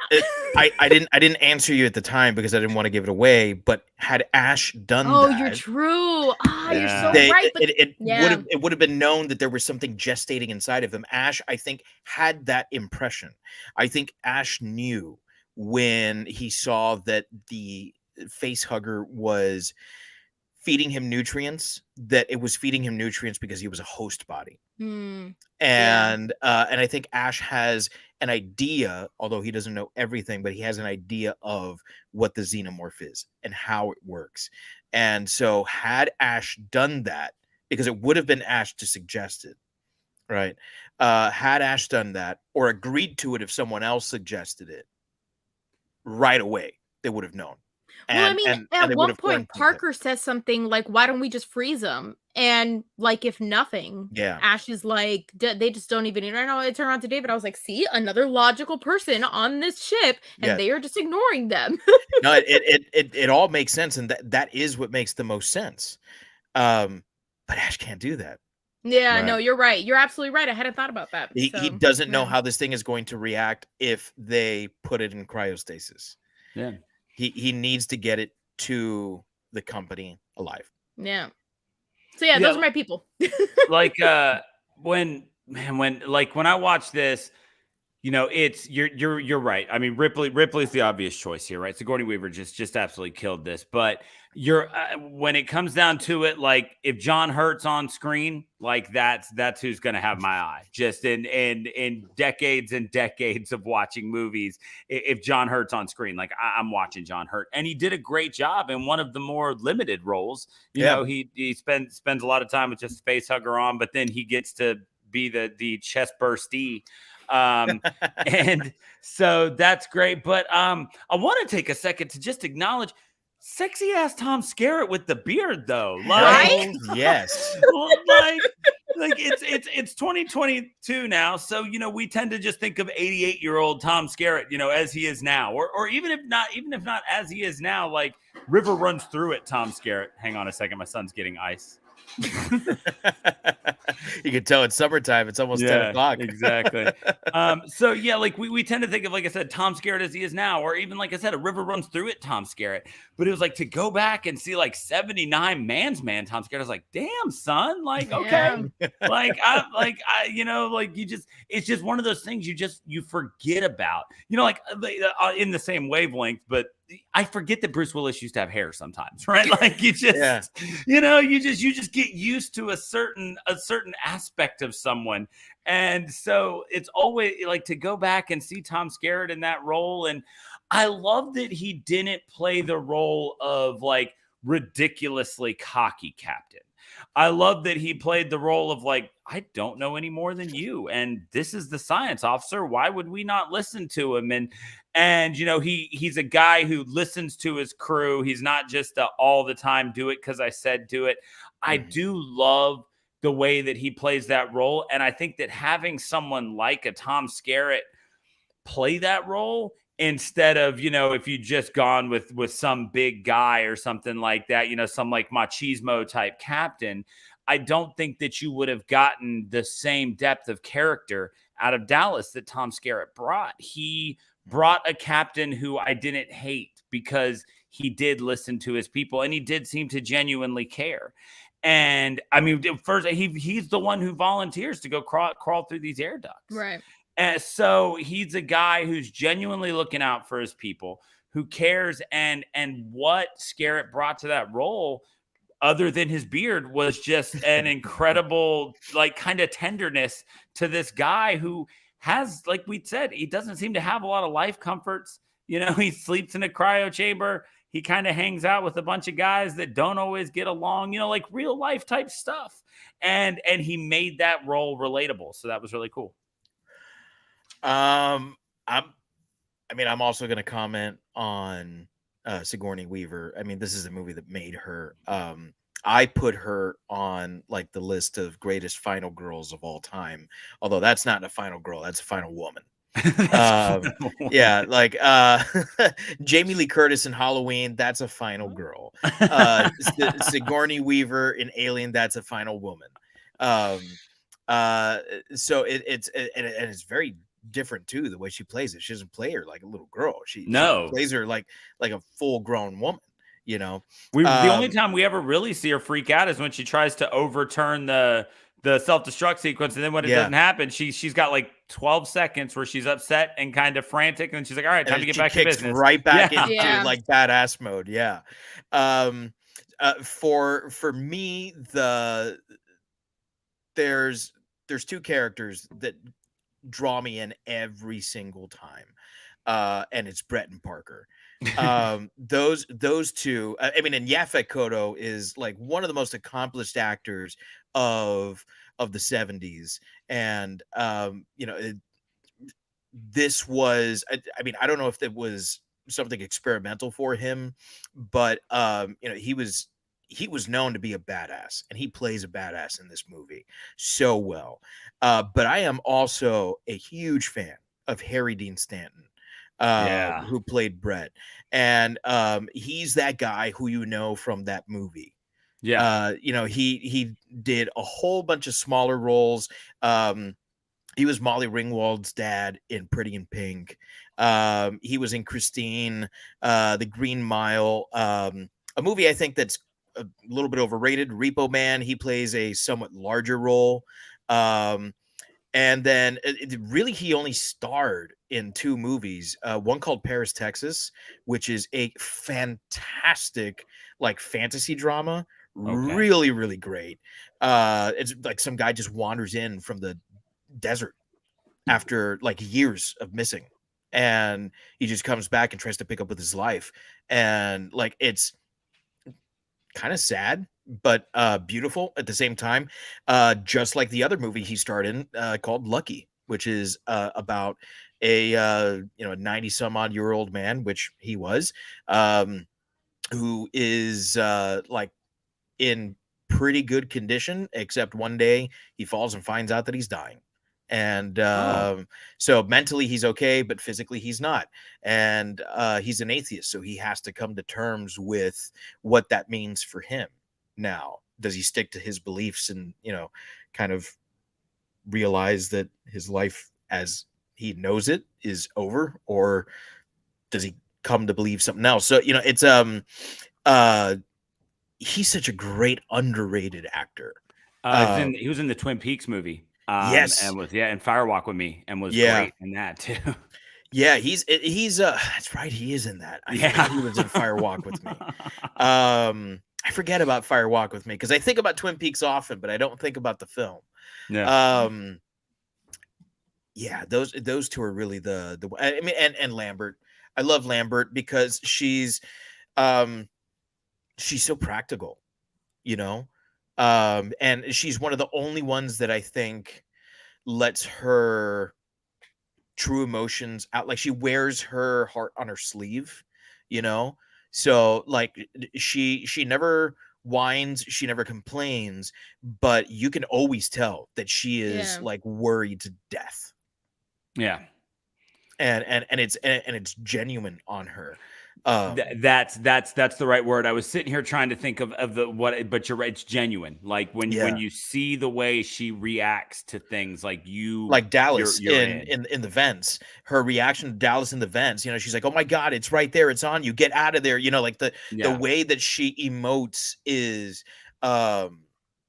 I didn't answer you at the time because I didn't want to give it away. But had Ash done that, you're true. You're so they, right. But it would have been known that there was something gestating inside of him. Ash, I think, had that impression. I think Ash knew when he saw that the face hugger was feeding him nutrients, that it was feeding him nutrients because he was a host body. And I think Ash has an idea, although he doesn't know everything, but he has an idea of what the xenomorph is and how it works. And so had Ash done that, because it would have been Ash to suggest it, right? Had Ash done that or agreed to it if someone else suggested it, right away, they would have known. Well, at one point, Parker says something like, why don't we just freeze them? And like, if nothing, Ash is like, they just don't even, I know, I turned around to David, I was like, see, another logical person on this ship, and they are just ignoring them. No, it all makes sense, and that is what makes the most sense. But Ash can't do that. Yeah, right. No, you're right. You're absolutely right. I hadn't thought about that. He doesn't know how this thing is going to react if they put it in cryostasis. Yeah. He needs to get it to the company alive. Yeah. So those are my people. Like when I watch this, it's you're right. I mean, Ripley's the obvious choice here, right? Sigourney Weaver just absolutely killed this. But when it comes down to it, like if John Hurt's on screen, like that's who's going to have my eye. Just in decades and decades of watching movies, if John Hurt's on screen, like I'm watching John Hurt, and he did a great job in one of the more limited roles. You know, he spends a lot of time with just face hugger on, but then he gets to be the chest bursty. And so that's great. But I want to take a second to just acknowledge sexy ass Tom Skerritt with the beard, though. Right? Yes. like it's 2022 now, so we tend to just think of 88-year-old Tom Skerritt, as he is now, or even if not as he is now, like River Runs Through It, Tom Skerritt. Hang on a second, my son's getting ice. You can tell it's summertime. It's almost 10 o'clock. Exactly. So like we tend to think of, like I said, Tom Skerritt as he is now, or even, like I said, a River Runs Through It Tom Skerritt. But it was like to go back and see like 79 Man's Man Tom Skerritt. I was like, damn, son, like, okay. It's just one of those things you forget about, in the same wavelength, but I forget that Bruce Willis used to have hair sometimes, right? Like you just, you just get used to a certain aspect of someone. And so it's always like to go back and see Tom Skerritt in that role. And I love that he didn't play the role of like ridiculously cocky captain. I love that he played the role of like, I don't know any more than you, and this is the science officer. Why would we not listen to him? And he's a guy who listens to his crew. He's not just all the time do it because I said do it. I do love the way that he plays that role, and I think that having someone like a Tom Skerritt play that role instead of, if you just gone with some big guy or something like that, some like machismo type captain, I don't think that you would have gotten the same depth of character out of Dallas that Tom Skerritt brought. He brought a captain who I didn't hate because he did listen to his people and he did seem to genuinely care. And I mean, first he's the one who volunteers to go crawl through these air ducts. Right. And so he's a guy who's genuinely looking out for his people, who cares. And what Scarrett brought to that role, other than his beard, was just an incredible, like, kind of tenderness to this guy who has, like we said, he doesn't seem to have a lot of life comforts. You know, he sleeps in a cryo chamber. He kind of hangs out with a bunch of guys that don't always get along, you know, like real life type stuff. And he made that role relatable. So that was really cool. I'm also going to comment on Sigourney Weaver. I mean, this is a movie that made her. I put her on like the list of greatest final girls of all time. Although that's not a final girl, that's a final woman. Yeah, like Jamie Lee Curtis in Halloween, that's a final girl. Sigourney Weaver in Alien, that's a final woman. So it's very different too, the way she plays it. She doesn't play her like a little girl. She plays her like a full-grown woman, you know. The only time we ever really see her freak out is when she tries to overturn the self-destruct sequence, and then when it doesn't happen, she's got like 12 seconds where she's upset and kind of frantic, and she's like, all right, time to get back to business. Right back into like badass mode. Yeah. For me, there's two characters that draw me in every single time, and it's Brett and Parker. Those two, I mean, and Yaphet Kotto is like one of the most accomplished actors of the 70s, and you know, this was, I mean, I don't know if it was something experimental for him, but you know, he was known to be a badass, and he plays a badass in this movie so well. But I am also a huge fan of Harry Dean Stanton, who played Brett. And he's that guy who you know from that movie. Yeah. You know, he did a whole bunch of smaller roles. He was Molly Ringwald's dad in Pretty in Pink. He was in Christine, The Green Mile, a movie I think that's a little bit overrated, Repo Man. He plays a somewhat larger role. And then really he only starred in two movies, one called Paris, Texas, which is a fantastic like fantasy drama. Okay. Really, really great. It's like some guy just wanders in from the desert after like years of missing, and he just comes back and tries to pick up with his life. And like, it's kind of sad, but beautiful at the same time, just like the other movie he starred in, called Lucky, which is about a 90 some odd year old man, which he was, who is like in pretty good condition, except one day he falls and finds out that he's dying. And so mentally he's okay, but physically he's not. And he's an atheist, so he has to come to terms with what that means for him. Now, does he stick to his beliefs and, you know, kind of realize that his life as he knows it is over, or does he come to believe something else? So, you know, it's he's such a great underrated actor. He was in the Twin Peaks movie. Yes, and was and Firewalk with Me, and was great in that too. Yeah, he's that's right, he is in that. I forgot he was in Firewalk with Me. I forget about Firewalk with Me because I think about Twin Peaks often, but I don't think about the film. Yeah. Yeah, those two are really the I mean, and Lambert. I love Lambert because she's so practical, you know. And she's one of the only ones that I think lets her true emotions out. Like, she wears her heart on her sleeve, you know? So like she never whines, she never complains, but you can always tell that she is like worried to death. Yeah. And it's genuine on her. That's the right word. I was sitting here trying to think of the what, but you're right. It's genuine. Like when you see the way she reacts to things, like Dallas in the vents, her reaction to Dallas in the vents, you know, she's like, oh my God, it's right there. It's on you. Get out of there. You know, like the way that she emotes is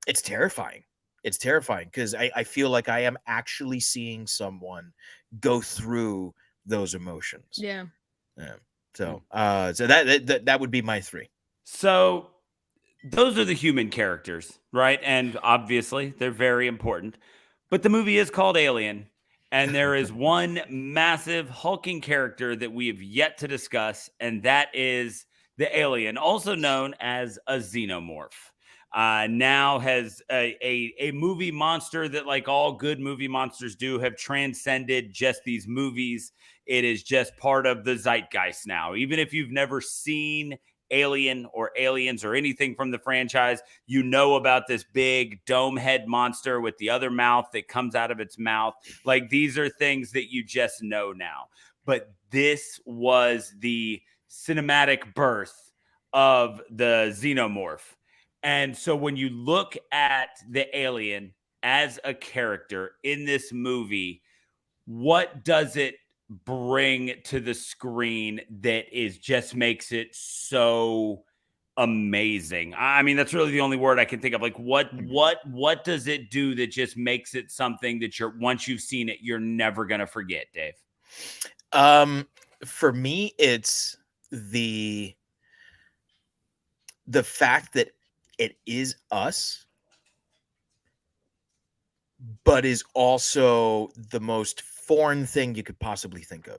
it's terrifying. It's terrifying because I feel like I am actually seeing someone go through those emotions. Yeah. Yeah. So that would be my 3. So those are the human characters, right? And obviously, they're very important. But the movie is called Alien, and there is one massive hulking character that we have yet to discuss, and that is the alien, also known as a xenomorph. Now has a movie monster that, like all good movie monsters do, have transcended just these movies. It is just part of the zeitgeist now. Even if you've never seen Alien or Aliens or anything from the franchise, you know about this big dome head monster with the other mouth that comes out of its mouth. Like, these are things that you just know now. But this was the cinematic birth of the Xenomorph. And so when you look at the alien as a character in this movie, what does it bring to the screen that is just makes it so amazing? I mean, that's really the only word I can think of. Like, what does it do that just makes it something that once you've seen it, you're never gonna forget, Dave? For me, it's the fact that it is us, but is also the most foreign thing you could possibly think of.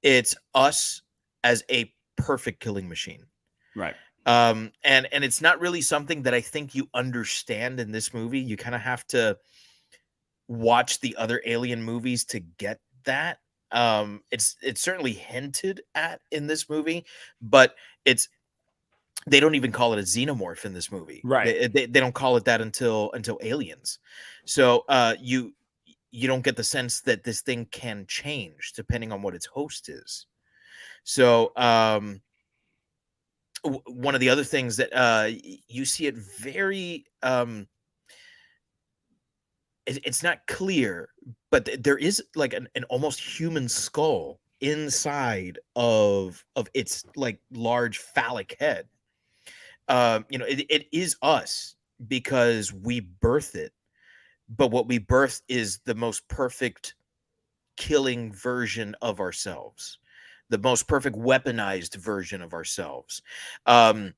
It's us as a perfect killing machine. Right. And it's not really something that I think you understand in this movie. You kind of have to watch the other Alien movies to get that. It's certainly hinted at in this movie, but they don't even call it a xenomorph in this movie. Right. They don't call it that until Aliens. So you don't get the sense that this thing can change depending on what its host is. So one of the other things that you see it very it's not clear, but there is like an almost human skull inside of its like large phallic head. It is us because we birth it, but what we birth is the most perfect killing version of ourselves, the most perfect weaponized version of ourselves. And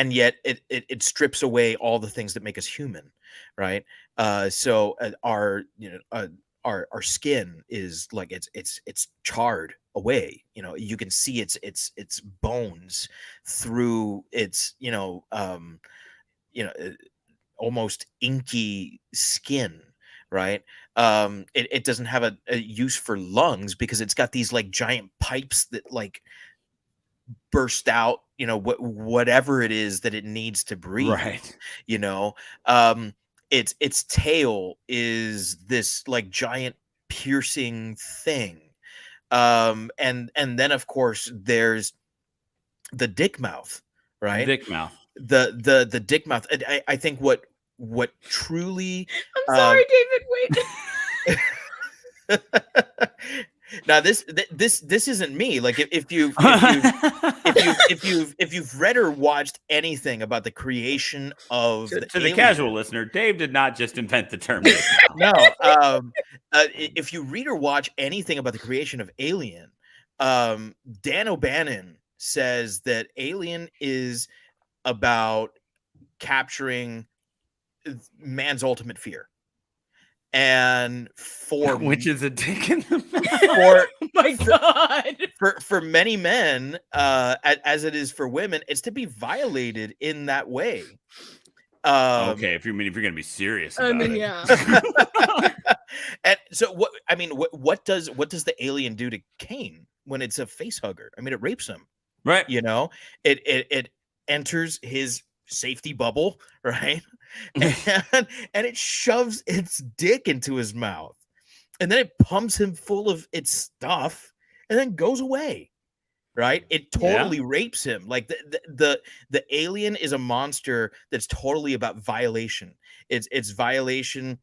yet it strips away all the things that make us human, right? So our skin is like it's charred away. You can see its bones through its almost inky skin, right? It doesn't have a use for lungs because it's got these like giant pipes that like burst out, whatever it is that it needs to breathe. Right. Its tail is this like giant piercing thing. And then of course there's the dick mouth, right? Dick mouth. The dick mouth. I think what truly I'm sorry, David. Wait. Now this isn't me. Like if you've read or watched anything about the creation of to the casual listener, Dave did not just invent the term. No. If you read or watch anything about the creation of Alien, Dan O'Bannon says that Alien is about capturing man's ultimate fear. And which is a dick in the mouth. Oh my God. For many men, as it is for women, it's to be violated in that way. Okay, if you're gonna be serious about it. Yeah. And so what does the alien do to Kane when it's a face hugger? I mean, it rapes him. Right. It enters his safety bubble, right? And it shoves its dick into his mouth, and then it pumps him full of its stuff, and then goes away. Right? It totally rapes him. Like the alien is a monster that's totally about violation. It's violation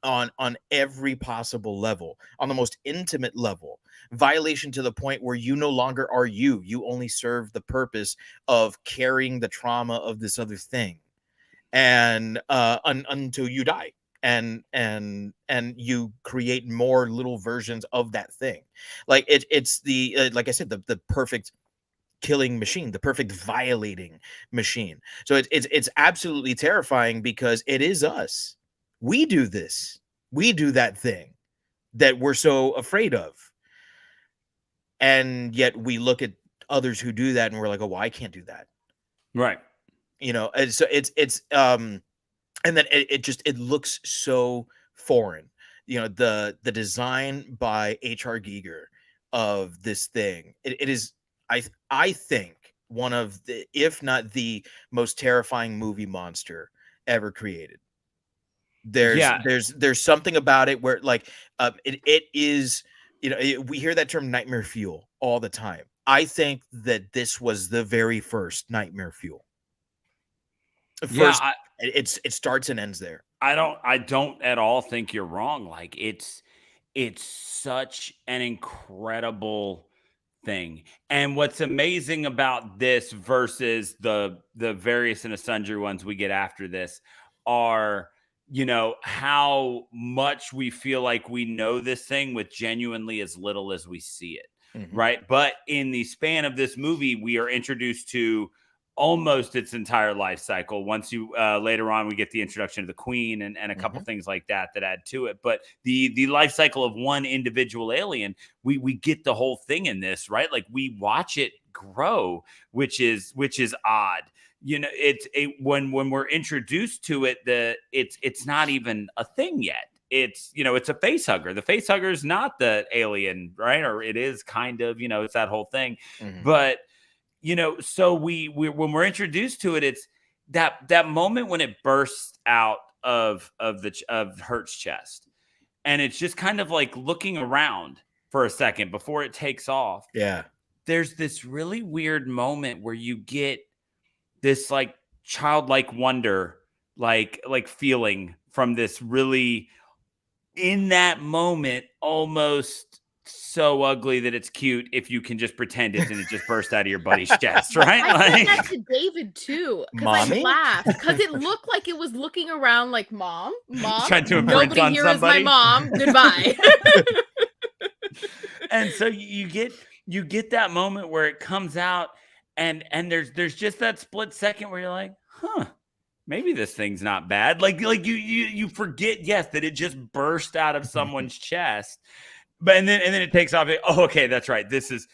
on every possible level, on the most intimate level. Violation to the point where you no longer are you. You only serve the purpose of carrying the trauma of this other thing. and until you die, and you create more little versions of that thing. Like it's the like I said, the perfect killing machine, the perfect violating machine. So it's absolutely terrifying because it is us. We do this. We do that thing that we're so afraid of. And yet we look at others who do that and we're like, oh, well, I can't do that. Right. You know, and so it's and then it looks so foreign. You know, the design by H.R. Giger of this thing, it is, I think, one of the, if not the most terrifying movie monster ever created. There's something about it where like it is, you know, we hear that term nightmare fuel all the time. I think that this was the very first nightmare fuel. First, it starts and ends there. I don't at all think you're wrong. Like it's such an incredible thing. And what's amazing about this versus the various and sundry ones we get after this are, you know, how much we feel like we know this thing with genuinely as little as we see it. Mhm. Right. But in the span of this movie, we are introduced to almost its entire life cycle. Once you later on, we get the introduction of the queen and a couple things like that add to it. But the life cycle of one individual alien, we get the whole thing in this, right? Like we watch it grow, which is odd. You know, when we're introduced to it, it's not even a thing yet. It's, you know, it's a face hugger. The face hugger is not the alien, right? Or it is kind of, you know, it's that whole thing. But you know, so we when we're introduced to it, it's that moment when it bursts out of Hurt's chest, and it's just kind of like looking around for a second before it takes off. Yeah, there's this really weird moment where you get this like childlike wonder, like feeling from this really, in that moment, almost so ugly that it's cute if you can just pretend it and it just burst out of your buddy's chest, right? I said that to David too, because I laughed because it looked like it was looking around like mom, trying to imprint nobody on here somebody. is my mom. Goodbye. And so you get that moment where it comes out, and there's just that split second where you're like, huh, maybe this thing's not bad. Like you forget, yes, that it just burst out of someone's chest. But and then it takes off. Oh, okay, that's right. This is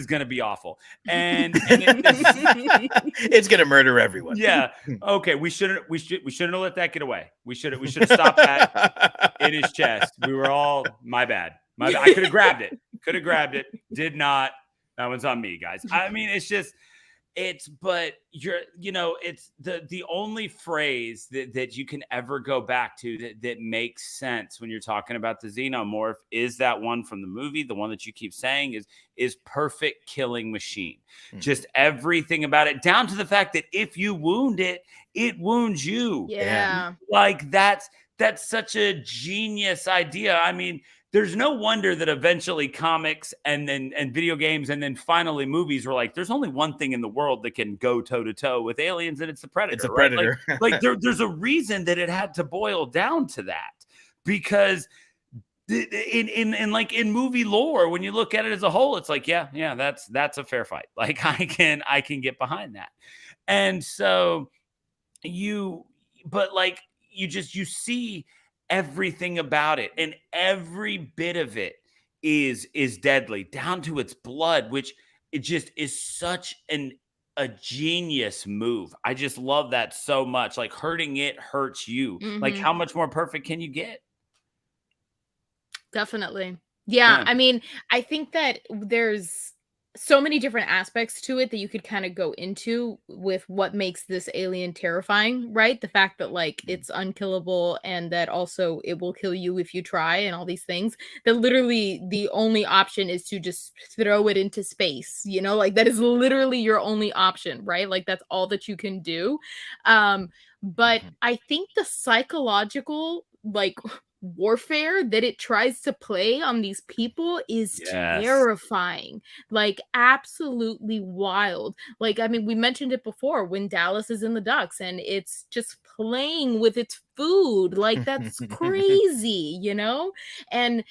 going to be awful, and it's going to murder everyone. Yeah. Okay. We shouldn't have let that get away. We should have stopped that in his chest. We were all my bad. I could have grabbed it. Did not. That one's on me, guys. I mean, but it's the only phrase that you can ever go back to that makes sense when you're talking about the xenomorph is that one from the movie. The one that you keep saying is perfect killing machine. Just everything about it, down to the fact that if you wound it, it wounds you. Yeah. Like that's such a genius idea. I mean, there's no wonder that eventually comics and video games and then finally movies were like, there's only one thing in the world that can go toe to toe with aliens, and it's the Predator. It's a right? Predator. Like there's a reason that it had to boil down to that, because in movie lore, when you look at it as a whole, it's like, yeah, that's a fair fight. Like I can get behind that. And so you see everything about it, and every bit of it is deadly, down to its blood, which it just is such a genius move. I just love that so much. Like hurting it hurts you. Like how much more perfect can you get? Definitely. Yeah. I mean, I think that there's so many different aspects to it that you could kind of go into with what makes this alien terrifying, right? The fact that like it's unkillable, and that also it will kill you if you try, and all these things, that literally the only option is to just throw it into space, you know, like that is literally your only option, right? Like that's all that you can do. But I think the psychological like warfare that it tries to play on these people is Yes. terrifying, like absolutely wild. Like, I mean, we mentioned it before when Dallas is in the ducks and it's just playing with its food, like that's crazy, you know? And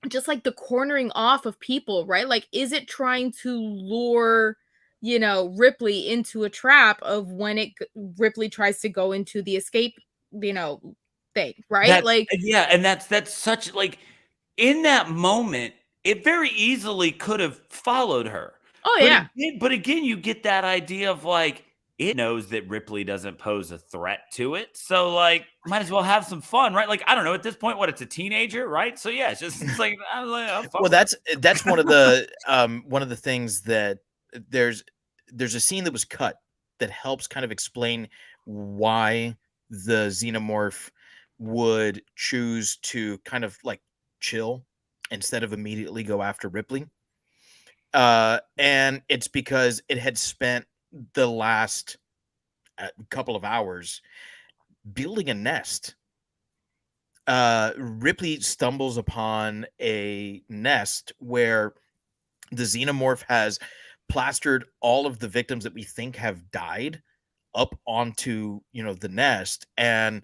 just like the cornering off of people, right? Like, is it trying to lure, you know, Ripley into a trap of when Ripley tries to go into the escape, you know, thing, right? That's Like, yeah, and that's such like in that moment, it very easily could have followed her. oh yeah, But again, you get that idea of like it knows that Ripley doesn't pose a threat to it. So like might as well have some fun, right? Like I don't know, at this point what it's a teenager, right? So yeah, it's like I was like I'll fuck Well, with that's one of the things that there's there's a scene that was cut that helps kind of explain why the xenomorph would choose to kind of like chill instead of immediately go after Ripley. And it's because it had spent the last couple of hours building a nest. Ripley stumbles upon a nest where the xenomorph has plastered all of the victims that we think have died up onto, you know, the nest, and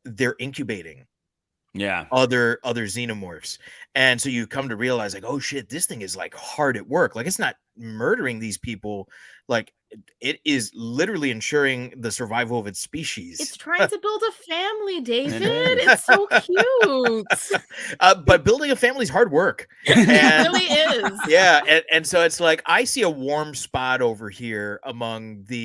they're incubating Yeah. other xenomorphs. And so you come to realize like, oh shit, this thing is like hard at work. Like it's not murdering these people, like it is literally ensuring the survival of its species. it's trying to build a family, David. It's so cute. But building a family is hard work. It And really is. yeah, and so it's like I see a warm spot over here among the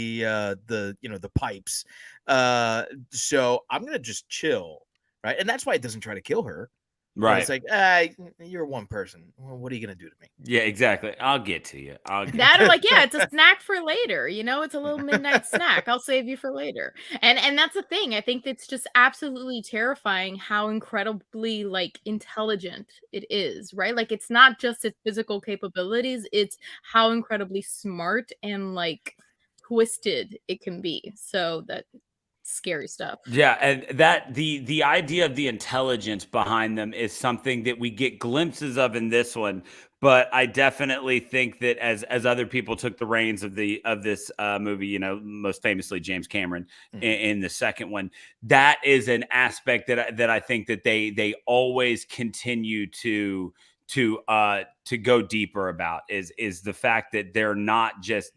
you know, the pipes. So I'm gonna just chill, right? And that's why it doesn't try to kill her. And Right. it's like, you're one person. Well, what are you gonna do to me? Yeah, exactly. I'll get to you. That, or like, yeah, it's a snack for later, you know, it's a little midnight snack. I'll save you for later. And that's the thing. I think it's just absolutely terrifying how incredibly like intelligent it is, right? Like it's not just its physical capabilities, it's how incredibly smart and like twisted it can be. So that scary stuff. Yeah, and that the idea of the intelligence behind them is something that we get glimpses of in this one, but I definitely think that as other people took the reins of this movie, you know, most famously James Cameron in the second one, that is an aspect that I think that they always continue to go deeper about is the fact that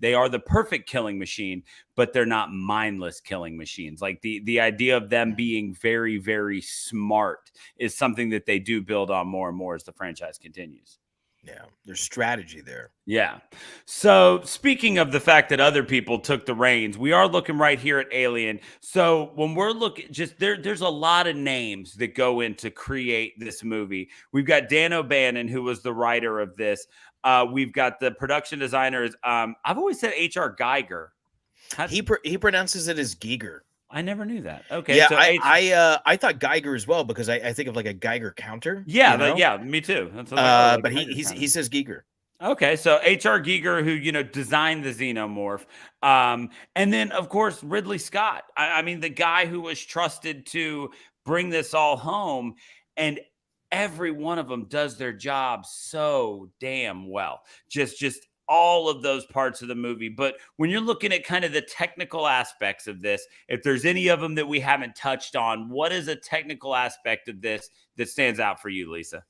they are the perfect killing machine, but they're not mindless killing machines. Like the idea of them being very, very smart is something that they do build on more and more as the franchise continues. Yeah, there's strategy there. Yeah. So speaking of the fact that other people took the reins, we are looking right here at Alien. So when we're looking, just there's a lot of names that go into create this movie. We've got Dan O'Bannon, who was the writer of this. We've got the production designers. I've always said H.R. Geiger. He pronounces it as Giger. I never knew that. Okay. Yeah, So I thought Geiger as well because I think of like a Geiger counter. yeah, you know? yeah, me too. That's what I but he says Giger. Okay, so H.R. Giger, who designed the Xenomorph, and then of course Ridley Scott. I mean, the guy who was trusted to bring this all home, and every one of them does their job so damn well. Just all of those parts of the movie. But when you're looking at kind of the technical aspects of this, if there's any of them that we haven't touched on, what is a technical aspect of this that stands out for you, Lisa?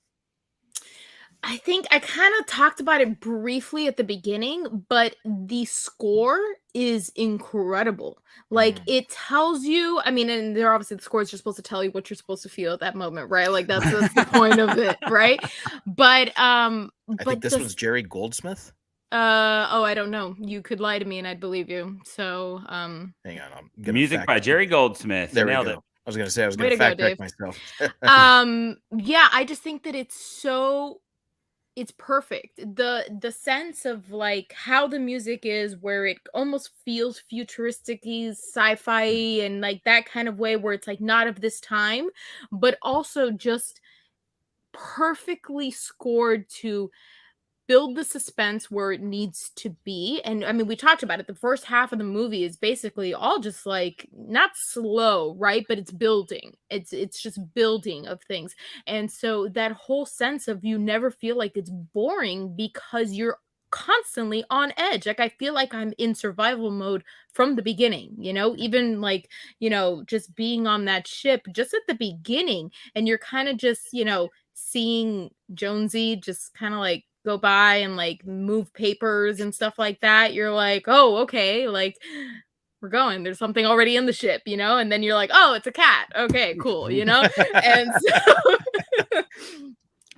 I think I kind of talked about it briefly at the beginning, but the score is incredible. Like it tells you, I mean, and they're obviously the score is just supposed to tell you what you're supposed to feel at that moment, right? Like that's the point of it, right? But I think this was Jerry Goldsmith. Oh, I don't know. You could lie to me and I'd believe you. So hang on, I'm gonna music by Jerry Goldsmith. There we Nailed go. it. I was gonna say I was gonna fact check myself. Yeah, I just think that it's perfect. The sense of like how the music is, where it almost feels futuristic-y, sci-fi, and like that kind of way where it's like not of this time, but also just perfectly scored to build the suspense where it needs to be. And I mean, we talked about it. The first half of the movie is basically all just like not slow, right? But it's building. It's just building of things. And so that whole sense of you never feel like it's boring because you're constantly on edge. Like I feel like I'm in survival mode from the beginning, even like, just being on that ship just at the beginning, and you're kind of just, seeing Jonesy just kind of like go by and like move papers and stuff like that. You're like, oh, okay, like we're going. There's something already in the ship, and then you're like, oh, it's a cat. Okay, cool, and so,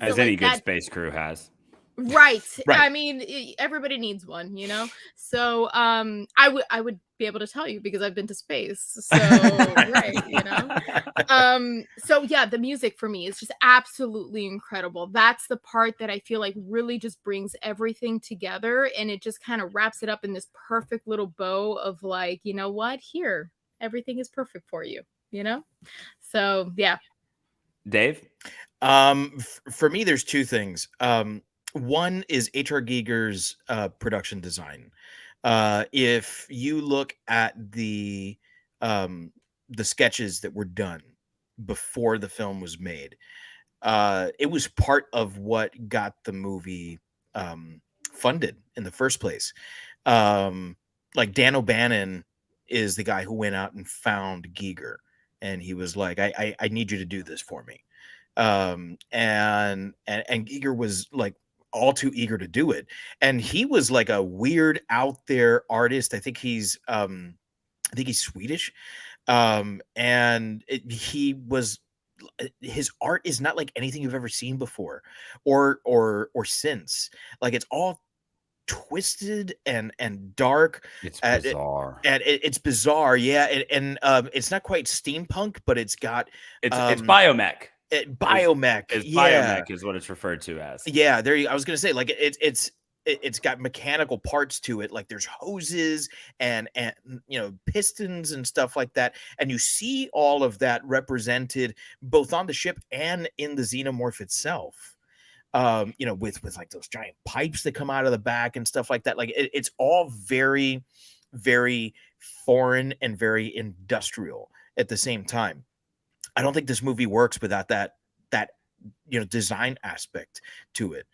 As any like good that. space crew has. Right. Right. I mean, everybody needs one, So, I would be able to tell you because I've been to space. So, right, So yeah, the music for me is just absolutely incredible. That's the part that I feel like really just brings everything together, and it just kind of wraps it up in this perfect little bow of like, you know what? Here, everything is perfect for you, So, yeah. Dave? For me, there's two things. One is H.R. Giger's production design. If you look at the sketches that were done before the film was made, it was part of what got the movie funded in the first place. Like Dan O'Bannon is the guy who went out and found Giger, and he was like, I need you to do this for me. And Giger was like all too eager to do it, and he was like a weird out there artist. I think he's Swedish, and he was his art is not like anything you've ever seen before or since. Like it's all twisted and dark. It's bizarre. It's bizarre, yeah. And it's not quite steampunk, but it's got it's biomech. Biomech, biomech is what it's referred to as. Yeah, there you. I was gonna say, like, it's got mechanical parts to it, like there's hoses and pistons and stuff like that, and you see all of that represented both on the ship and in the Xenomorph itself. With like those giant pipes that come out of the back and stuff like that. Like it's all very, very foreign and very industrial at the same time. I don't think this movie works without that design aspect to it.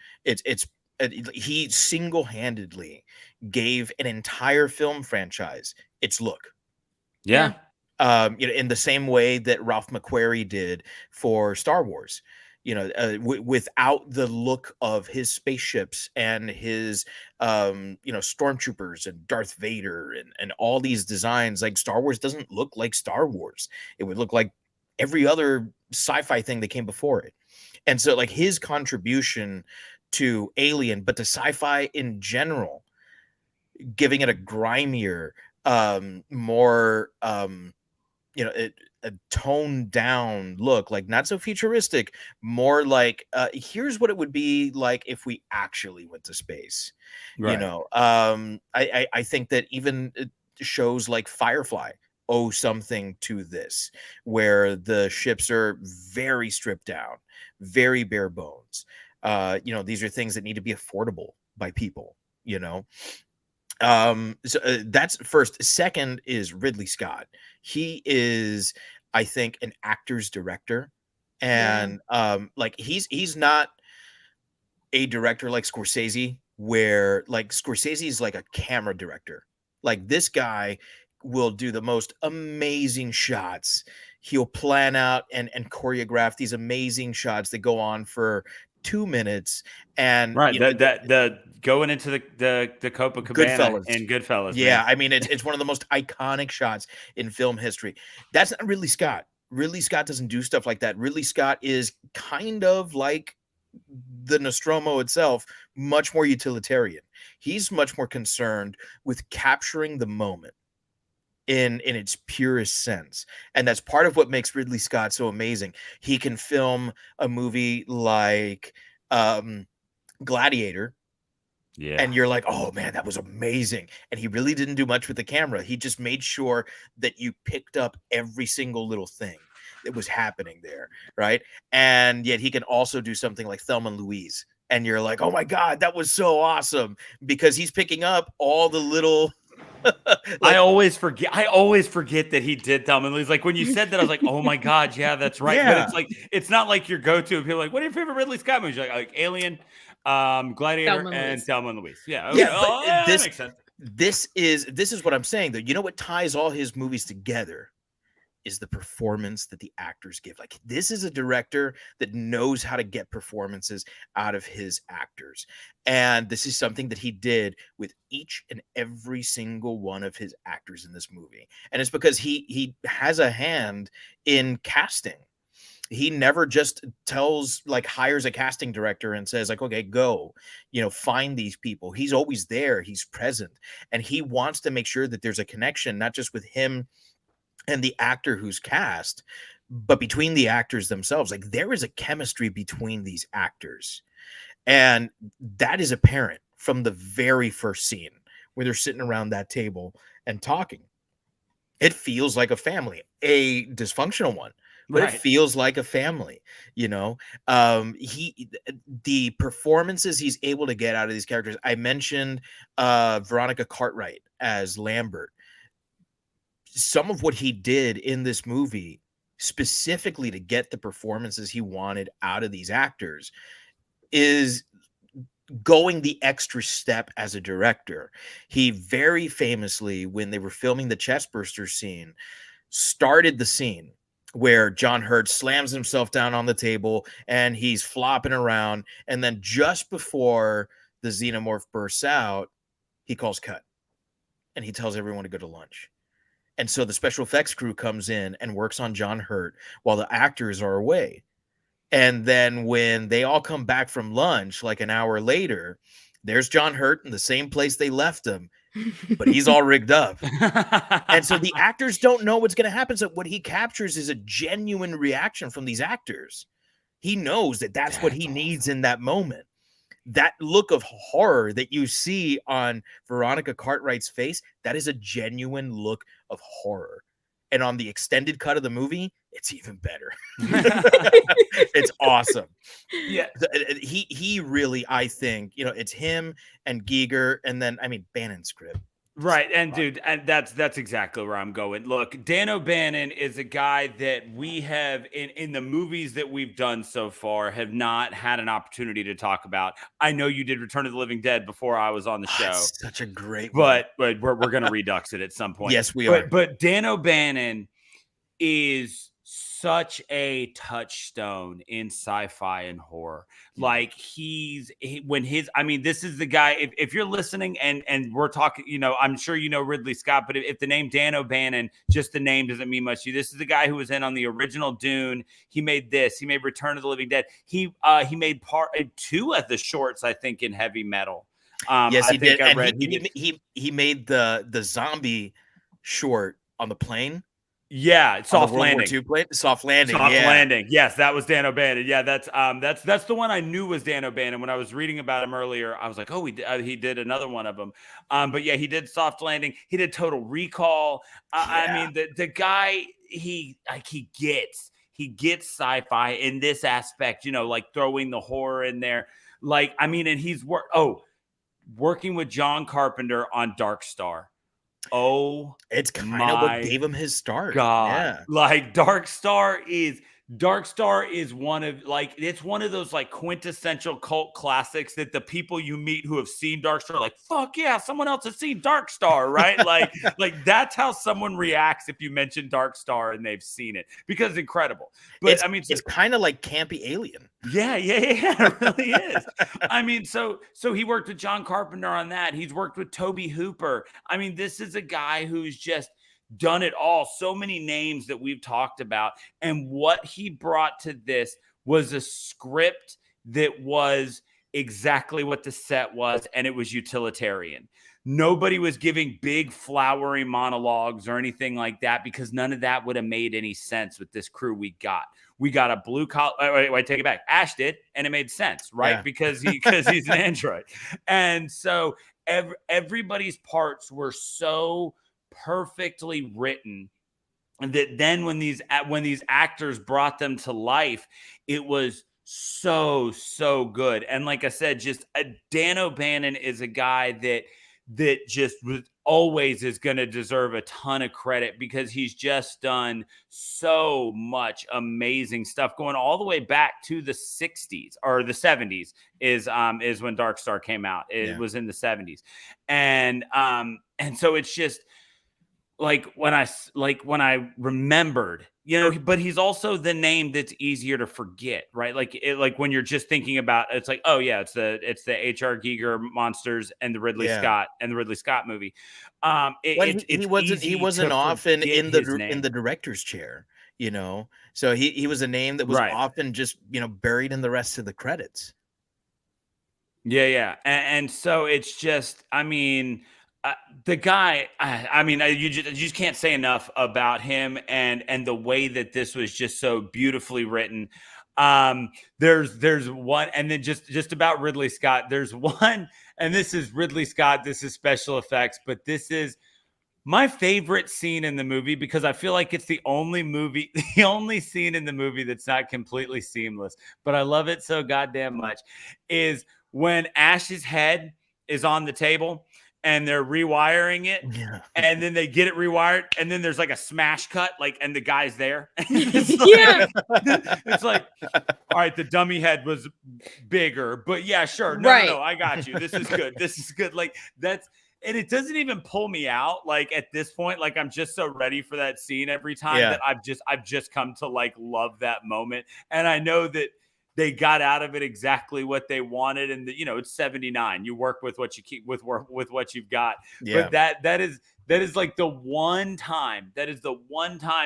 He single-handedly gave an entire film franchise its look. Yeah. In the same way that Ralph McQuarrie did for Star Wars. Without the look of his spaceships and his stormtroopers and Darth Vader and all these designs, like Star Wars doesn't look like Star Wars. It would look like every other sci-fi thing that came before it. And so like his contribution to Alien, but to sci-fi in general, giving it a grimier, more a toned down look, like not so futuristic, more like here's what it would be like if we actually went to space. Right. I think that even shows like Firefly owe something to this, where the ships are very stripped down, very bare bones. These are things that need to be affordable by people, So that's first. Second is Ridley Scott. He is, I think, an actor's director, and like he's not a director like Scorsese, where like Scorsese is like a camera director. Like this guy will do the most amazing shots. He'll plan out and choreograph these amazing shots that go on for 2 minutes, and right, the going into the Copacabana Goodfellas. and Goodfellas. Yeah, man. I mean it's one of the most iconic shots in film history. That's not Ridley Scott. Ridley Scott doesn't do stuff like that. Ridley Scott is kind of like the Nostromo itself, much more utilitarian. He's much more concerned with capturing the moment in its purest sense, and that's part of what makes Ridley Scott so amazing. He can film a movie like Gladiator, and you're like, oh man, that was amazing, and he really didn't do much with the camera. He just made sure that you picked up every single little thing that was happening there, right? And yet he can also do something like Thelma and Louise, and you're like, oh my God, that was so awesome, because he's picking up all the little I always forget that he did Thelma and Louise. Like when you said that, I was like, oh my God, yeah, that's right. But it's like, it's not like your go-to. People are like, what are your favorite Ridley Scott movies? You're like Alien, Gladiator, and Thelma and Louise. Yeah. Okay. But that makes sense. This is what I'm saying, though. You know what ties all his movies together is the performance that the actors give. Like, this is a director that knows how to get performances out of his actors. And this is something that he did with each and every single one of his actors in this movie. And it's because he has a hand in casting. He never just hires a casting director and says like, okay, go, find these people. He's always there. He's present. And he wants to make sure that there's a connection, not just with him and the actor who's cast, but between the actors themselves. Like, there is a chemistry between these actors, and that is apparent from the very first scene where they're sitting around that table and talking. It feels like a family, a dysfunctional one, but It feels like a family. The performances he's able to get out of these characters. I mentioned Veronica Cartwright as Lambert. Some of what he did in this movie specifically to get the performances he wanted out of these actors is going the extra step as a director. He very famously, when they were filming the chestburster scene, started the scene where John Hurt slams himself down on the table and he's flopping around. And then just before the xenomorph bursts out, he calls cut and he tells everyone to go to lunch. And so the special effects crew comes in and works on John Hurt while the actors are away. And then when they all come back from lunch, like an hour later, there's John Hurt in the same place they left him, but he's all rigged up. And so the actors don't know what's going to happen. So what he captures is a genuine reaction from these actors. He knows that that's what he needs in that moment. That look of horror that you see on Veronica Cartwright's face, that is a genuine look of horror. And on the extended cut of the movie, it's even better. It's awesome. Yeah. He really, I think, it's him and Giger, and then, Bannon's script. Right. And dude, and that's exactly where I'm going. Look, Dan O'Bannon is a guy that we have in the movies that we've done so far have not had an opportunity to talk about. I know you did Return of the Living Dead before I was on the show. It's such a great one. But we're going to redux it at some point. Yes, we are. But Dan O'Bannon is such a touchstone in sci-fi and horror. Like this is the guy, if you're listening and we're talking, I'm sure Ridley Scott, but if the name Dan O'Bannon, just the name doesn't mean much to you. This is the guy who was in on the original Dune. He made this. He made Return of the Living Dead. He made part 2 of the shorts, I think, in Heavy Metal. Yes, he did. He made the zombie short on the plane. Yeah, Soft Landing. Soft Landing. Landing. Yes, that was Dan O'Bannon. Yeah, that's the one I knew was Dan O'Bannon. When I was reading about him earlier, I was like, oh, he did another one of them. But yeah, he did Soft Landing. He did Total Recall. The guy, he gets sci-fi in this aspect. Like throwing the horror in there. And he's working with John Carpenter on Dark Star. Oh, it's kind of what gave him his start. God, yeah. Like Dark Star is one of it's one of those quintessential cult classics that the people you meet who have seen Dark Star are like, fuck yeah, someone else has seen Dark Star, right? like that's how someone reacts if you mention Dark Star and they've seen it, because it's incredible. But it's kind of like campy Alien. Yeah, it really is. So he worked with John Carpenter on that. He's worked with Toby Hooper. This is a guy who's just done it all. So many names that we've talked about. And what he brought to this was a script that was exactly what the set was, and it was utilitarian. Nobody was giving big flowery monologues or anything like that, because none of that would have made any sense with this crew we got. We got a blue collar. Wait, take it back. Ash did, and it made sense, right? Yeah. Because he's an android. And so everybody's parts were so perfectly written that then when these actors brought them to life, it was so good. And like I said, just Dan O'Bannon is a guy that just was always is going to deserve a ton of credit because he's just done so much amazing stuff going all the way back to the 60s or the 70s is when Dark Star came out. It was in the 70s. And so it's just like when I remembered, but he's also the name that's easier to forget, right? Like when you're just thinking about, it's like, oh yeah, it's the H.R. Giger monsters and the Ridley Scott movie. He wasn't often in the director's chair, so he was a name that was often just buried in the rest of the credits. Yeah. And so it's just, I mean, the guy, you just can't say enough about him and the way that this was just so beautifully written. There's one, and then just about Ridley Scott, there's one, and this is Ridley Scott, this is special effects, but this is my favorite scene in the movie because I feel like it's the only scene in the movie that's not completely seamless, but I love it so goddamn much, is when Ash's head is on the table and they're rewiring it, and then they get it rewired, and then there's like a smash cut, and the guy's there. It's like, all right, the dummy head was bigger, but yeah, sure, no, I got you. This is good. This is good. And it doesn't even pull me out. At this point, I'm just so ready for that scene every time that I've just come to love that moment, and I know that they got out of it exactly what they wanted, and it's 79. You work with what you keep with what you've got. Yeah. But that is the one time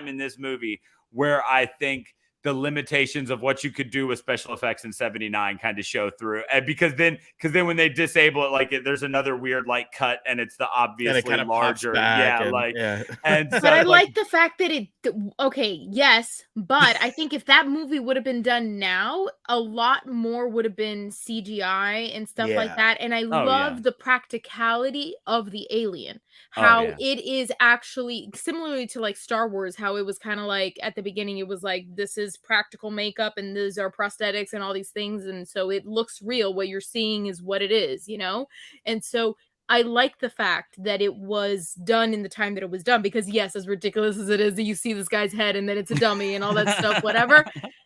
in this movie where I think the limitations of what you could do with special effects in 79 kind of show through. And because then when they disable it, there's another weird cut, and it's the obviously kind of larger. And so, but I like the fact that yes, but I think if that movie would have been done now, a lot more would have been CGI and stuff like that. And I love the practicality of the alien, how it is actually similarly to Star Wars, how it was kind of at the beginning, it was this is practical makeup and these are prosthetics and all these things, and so it looks real. What you're seeing is what it is, and so I like the fact that it was done in the time that it was done, because yes, as ridiculous as it is that you see this guy's head and then it's a dummy and all that stuff, whatever,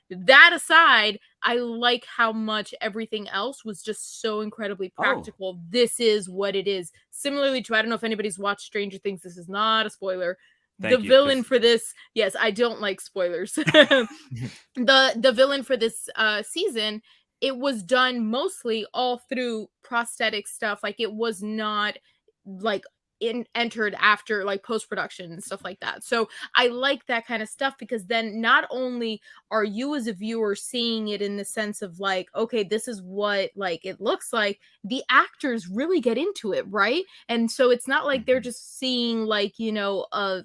that aside, I like how much everything else was just so incredibly practical. This is what it is. Similarly to, I don't know if anybody's watched Stranger Things, this is not a spoiler. The villain for this, yes, I don't like spoilers. The villain for this season, it was done mostly all through prosthetic stuff. It was not entered after post-production and stuff like that. So I like that kind of stuff, because then not only are you as a viewer seeing it in the sense of okay, this is what it looks like, the actors really get into it, right? And so it's not they're just seeing like a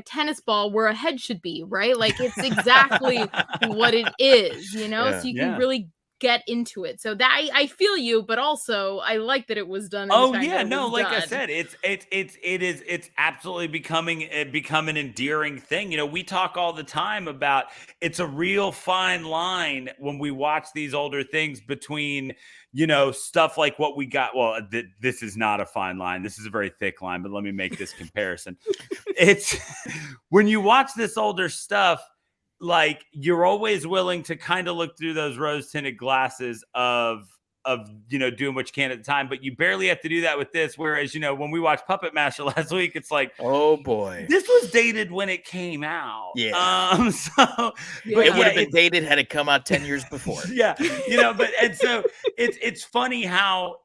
tennis ball where a head should be, right? It's exactly what it is, so you can really get into it. So that I feel you, but also I like that it was done. I said, it's absolutely becoming an endearing thing. We talk all the time about it's a real fine line when we watch these older things between stuff like what we got. Well, this is not a fine line. This is a very thick line, but let me make this comparison. It's when you watch this older stuff, you're always willing to kind of look through those rose-tinted glasses of doing what you can at the time, but you barely have to do that with this. Whereas, when we watched Puppet Master last week, it's oh boy, this was dated when it came out. Yeah. But it would have been dated had it come out 10 years before. And so it's funny how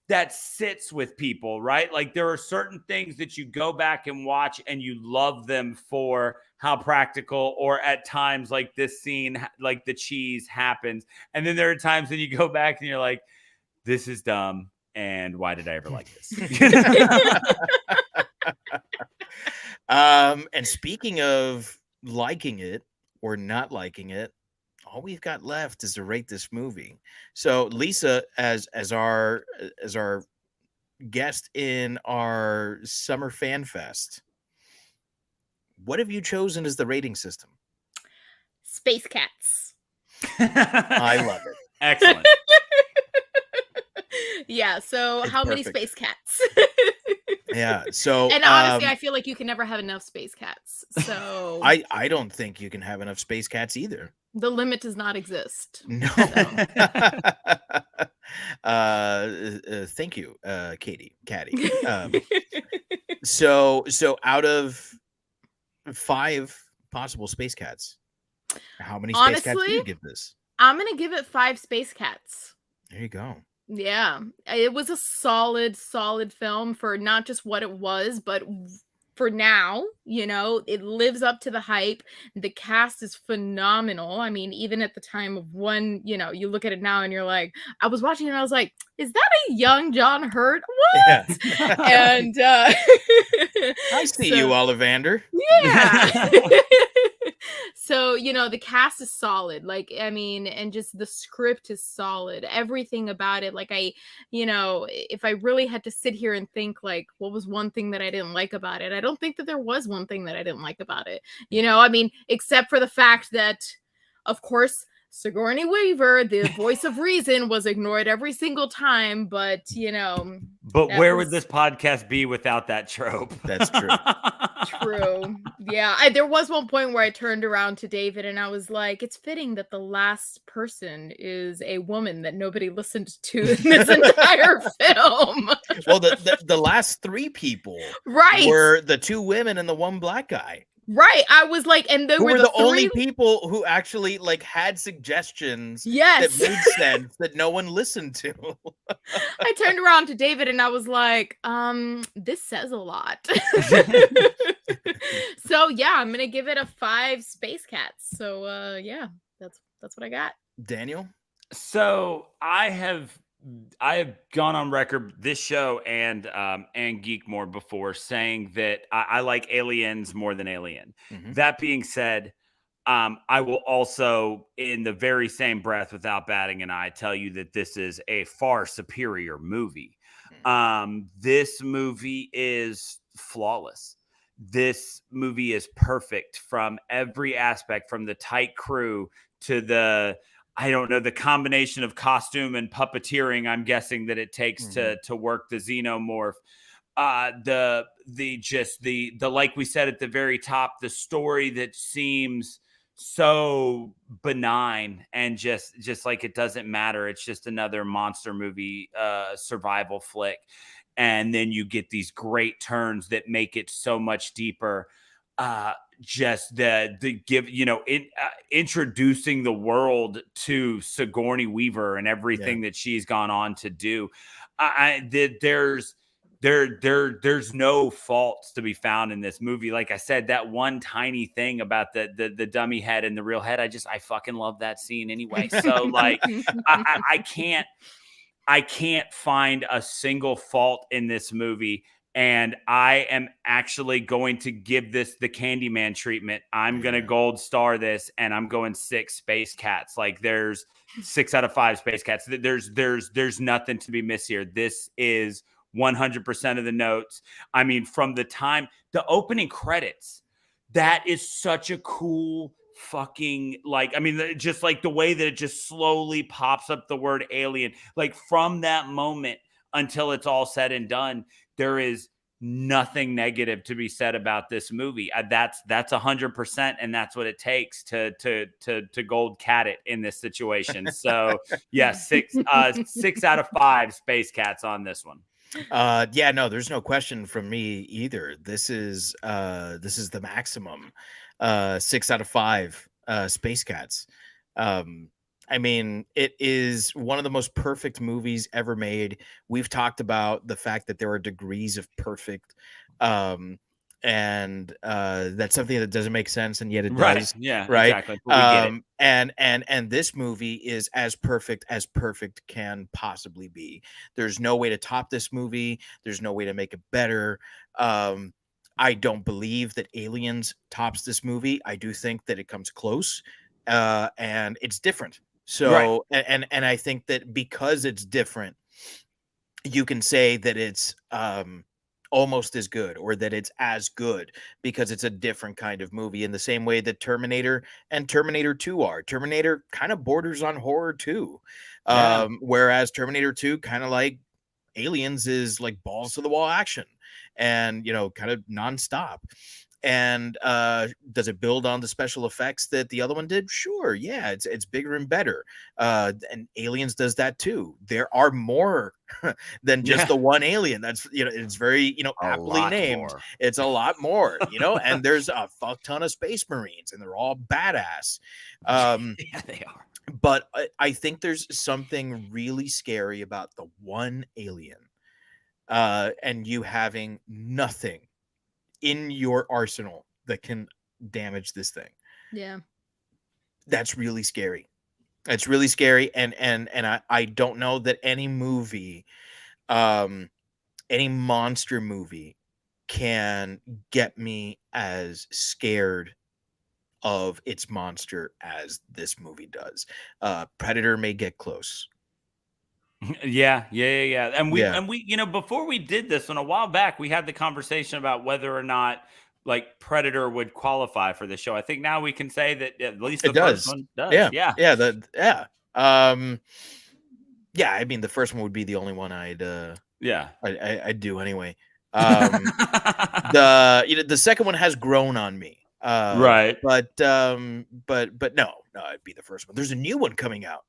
that sits with people, right? There are certain things that you go back and watch and you love them for how practical, or at times this scene, the cheese happens. And then there are times when you go back and you're like, this is dumb. And why did I ever like this? And speaking of liking it or not liking it, all we've got left is to rate this movie. So Lisa, as our guest in our summer fan fest, what have you chosen as the rating system? Space Cats. I love it. Excellent. Yeah. So It's how many perfect. space cats? Yeah. So And honestly, I feel like you can never have enough space cats. So I don't think you can have enough space cats either. the limit does not exist. No. So. Thank you, Caddy. So out of 5 possible space cats, how many space cats do you give this? I'm gonna give it 5 space cats. There you go. Yeah, it was a solid film for not just what it was, but for now, you know, it lives up to the hype. The cast is phenomenal. I mean, even at the time of when, you know, you look at it now and you're like, I was watching it and I was like, is that a young John Hurt? What? Yeah. And I see you, Ollivander. Yeah. So, you know, the cast is solid. Like, I mean, and just the script is solid. Everything about it. Like, you know, if I really had to sit here and think, like, what was one thing that I didn't like about it? I don't think that there was one thing that I didn't like about it. You know, I mean, except for the fact that, of course, Sigourney Weaver, the voice of reason, was ignored every single time. But, you know. But where would this podcast be without that trope? That's true. True. Yeah. There was one point where I turned around to David and I was like, it's fitting that the last person is a woman that nobody listened to in this entire film. Well, the last 3 people were the 2 women and the 1 black guy. Right. I was like, and they who were the only 3... people who actually like had suggestions yes. that made sense that no one listened to. I turned around to David and I was like, this says a lot. So yeah, I'm gonna give it a 5 space cats. So yeah, that's what I got. Daniel? So I have gone on record this show and Geekmore before saying that I like Aliens more than Alien. Mm-hmm. That being said, I will also, in the very same breath, without batting an eye, tell you that this is a far superior movie. This movie is flawless. This movie is perfect from every aspect, from the tight crew to the, I don't know, the combination of costume and puppeteering I'm guessing that it takes to work the Xenomorph. The like we said at the very top, the story that seems so benign and just like it doesn't matter. It's just another monster movie, survival flick. And then you get these great turns that make it so much deeper. Just the give, you know, introducing the world to Sigourney Weaver and everything that she's gone on to do. There's no faults to be found in this movie. Like I said, that one tiny thing about the dummy head and the real head, I fucking love that scene anyway. So like I can't find a single fault in this movie. And I am actually going to give this the Candyman treatment. I'm going to gold star this, and I'm going 6 space cats. Like there's 6 out of 5 space cats. There's nothing to be missed here. This is 100% of the notes. I mean, from the time the opening credits, that is such a cool fucking, like, I mean, just like the way that it just slowly pops up the word alien, like from that moment until it's all said and done, there is nothing negative to be said about this movie. That's 100%, and that's what it takes to gold cat it in this situation. So yeah, 6 out of 5 space cats on this one. Yeah, no, there's no question from me either. This is the maximum. 6 out of 5 space cats. I mean, it is one of the most perfect movies ever made. We've talked about the fact that there are degrees of perfect, and that's something that doesn't make sense, and yet it does. Yeah, right. Exactly. We get it. And this movie is as perfect can possibly be. There's no way to top this movie. There's no way to make it better. I don't believe that Aliens tops this movie. I do think that it comes close, and it's different. So, and I think that because it's different, you can say that it's almost as good, or that it's as good, because it's a different kind of movie, in the same way that Terminator and Terminator 2 are. Terminator kind of borders on horror too. Yeah. Whereas Terminator 2 kind of like Aliens is like balls to the wall action and, you know, kind of nonstop. And does it build on the special effects that the other one did? Sure, yeah, it's bigger and better. And Aliens does that too. There are more than just the one alien. That's, you know, it's very, you know, aptly named. More. It's a lot more, you know, and there's a fuck ton of Space Marines, and they're all badass. Yeah, they are. But I think there's something really scary about the one alien, and you having nothing in your arsenal that can damage this thing. Yeah. That's really scary. It's really scary. And I don't know that any movie, any monster movie can get me as scared of its monster as this movie does. Predator may get close. Yeah. And we, Yeah. you know, before we did this one a while back, we had the conversation about whether or not like Predator would qualify for the show. I think now we can say that at least the first one does. Yeah. Yeah. I mean, the first one would be the only one I'd do anyway. The second one has grown on me. Right. But no, it'd be the first one. There's a new one coming out.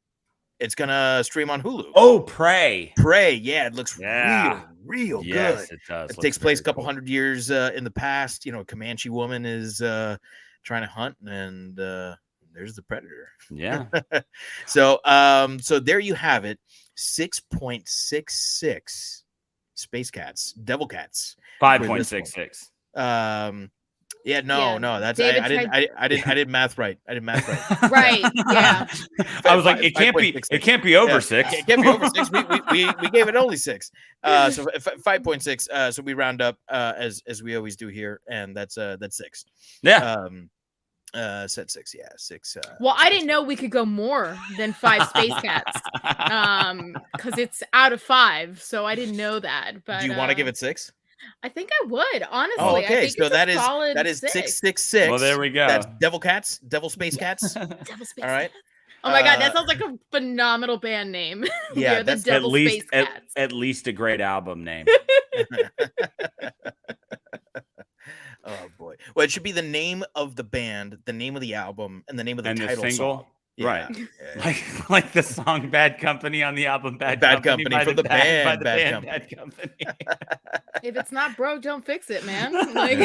It's gonna stream on Hulu. Oh, Prey. Yeah, it looks real Yes, good. it does. It takes place a couple hundred years in the past. You know, a Comanche woman is trying to hunt, and there's the Predator. Yeah. So there you have it. 6.66 Space Cats, Devil Cats. 5.66. No, that's I did math right. Right. Yeah. I was like, it can't be over 6. It can't be over 6. We gave it only 6. So 5.6. So we round up as we always do here, and that's 6. Yeah. Set 6. Yeah, 6. Well, I didn't know we could go more than 5 Space Cats, because it's out of 5. So I didn't know that. But do you want to give it 6? I think I would, honestly. Oh, okay, I think so it's that solid is 6. 666. Well, there we go. That's Devil Space Cats. Devil Space All right. Cats. Oh my god, that sounds like a phenomenal band name. Yeah, the that's Devil Space Cats. At least a great album name. Oh boy. Well, it should be the name of the band, the name of the album, and the name of the title single song. Right. Yeah. Like the song Bad Company on the album Bad Company from the band Bad Company. If it's not broke, don't fix it, man. Like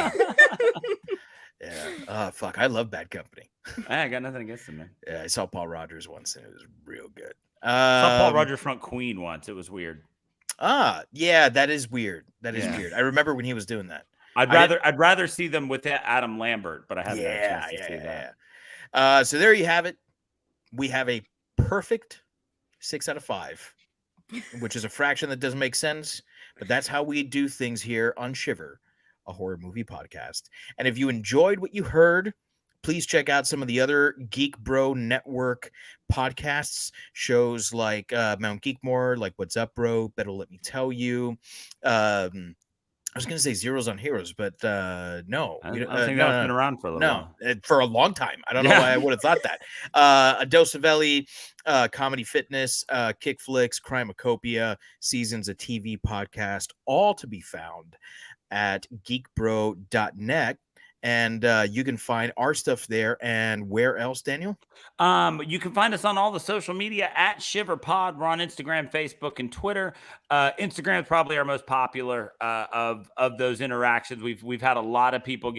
Yeah. Fuck. I love Bad Company. I got nothing against them, man. Yeah, I saw Paul Rogers once, and it was real good. I saw Paul Rogers front Queen once. It was weird. Yeah, that is weird. That is weird. I remember when he was doing that. I'd rather see them with Adam Lambert, but I haven't had a chance to see that. So there you have it. We have a perfect 6 out of 5, which is a fraction that doesn't make sense, but that's how we do things here on Shiver, a horror movie podcast. And if you enjoyed what you heard, please check out some of the other Geek Bro Network podcasts, shows like Mount Geekmore, like What's Up, Bro, Better Let Me Tell You. I was going to say Zeros on Heroes, but no. I think that's been around for a little while. For a long time. I don't know why I would have thought that. A Dose of Ellie, Comedy Fitness, Kick Flicks, Crimacopia, Seasons, a TV podcast, all to be found at geekbro.net. And you can find our stuff there. And where else, Daniel? You can find us on all the social media at ShiverPod. We're on Instagram, Facebook, and Twitter. Instagram is probably our most popular of those interactions. We've had a lot of people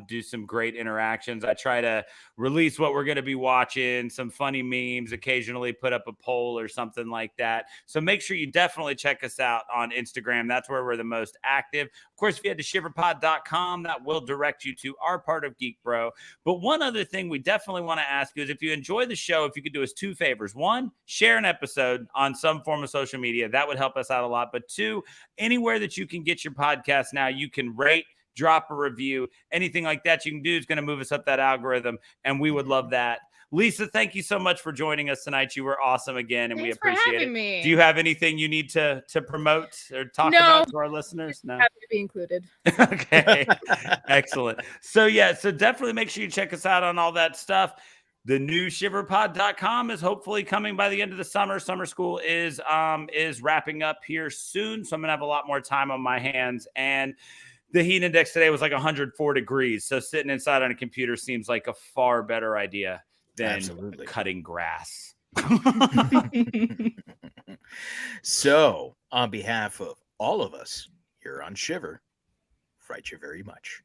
do some great interactions. I try to release what we're going to be watching, some funny memes, occasionally put up a poll or something like that. So make sure you definitely check us out on Instagram. That's where we're the most active. Of course, if you head to shiverpod.com, that will direct you to our part of Geek Bro. But one other thing we definitely want to ask you is if you enjoy the show, if you could do us 2 favors. 1, share an episode on some form of social media. That would help us out a lot. But 2, anywhere that you can get your podcast now, you can rate, drop a review, anything like that you can do is going to move us up that algorithm, and we would love that. Lisa, thank you so much for joining us tonight. You were awesome again, and we Thanks for appreciate it. having me. Do you have anything you need to promote or talk No. about to our listeners? No. Happy to be included. Okay. Excellent. So definitely make sure you check us out on all that stuff. The new shiverpod.com is hopefully coming by the end of the summer. Summer school is wrapping up here soon, so I'm gonna have a lot more time on my hands. And the heat index today was like 104 degrees, so sitting inside on a computer seems like a far better idea than cutting grass. So, on behalf of all of us here on Shiver, fright you very much.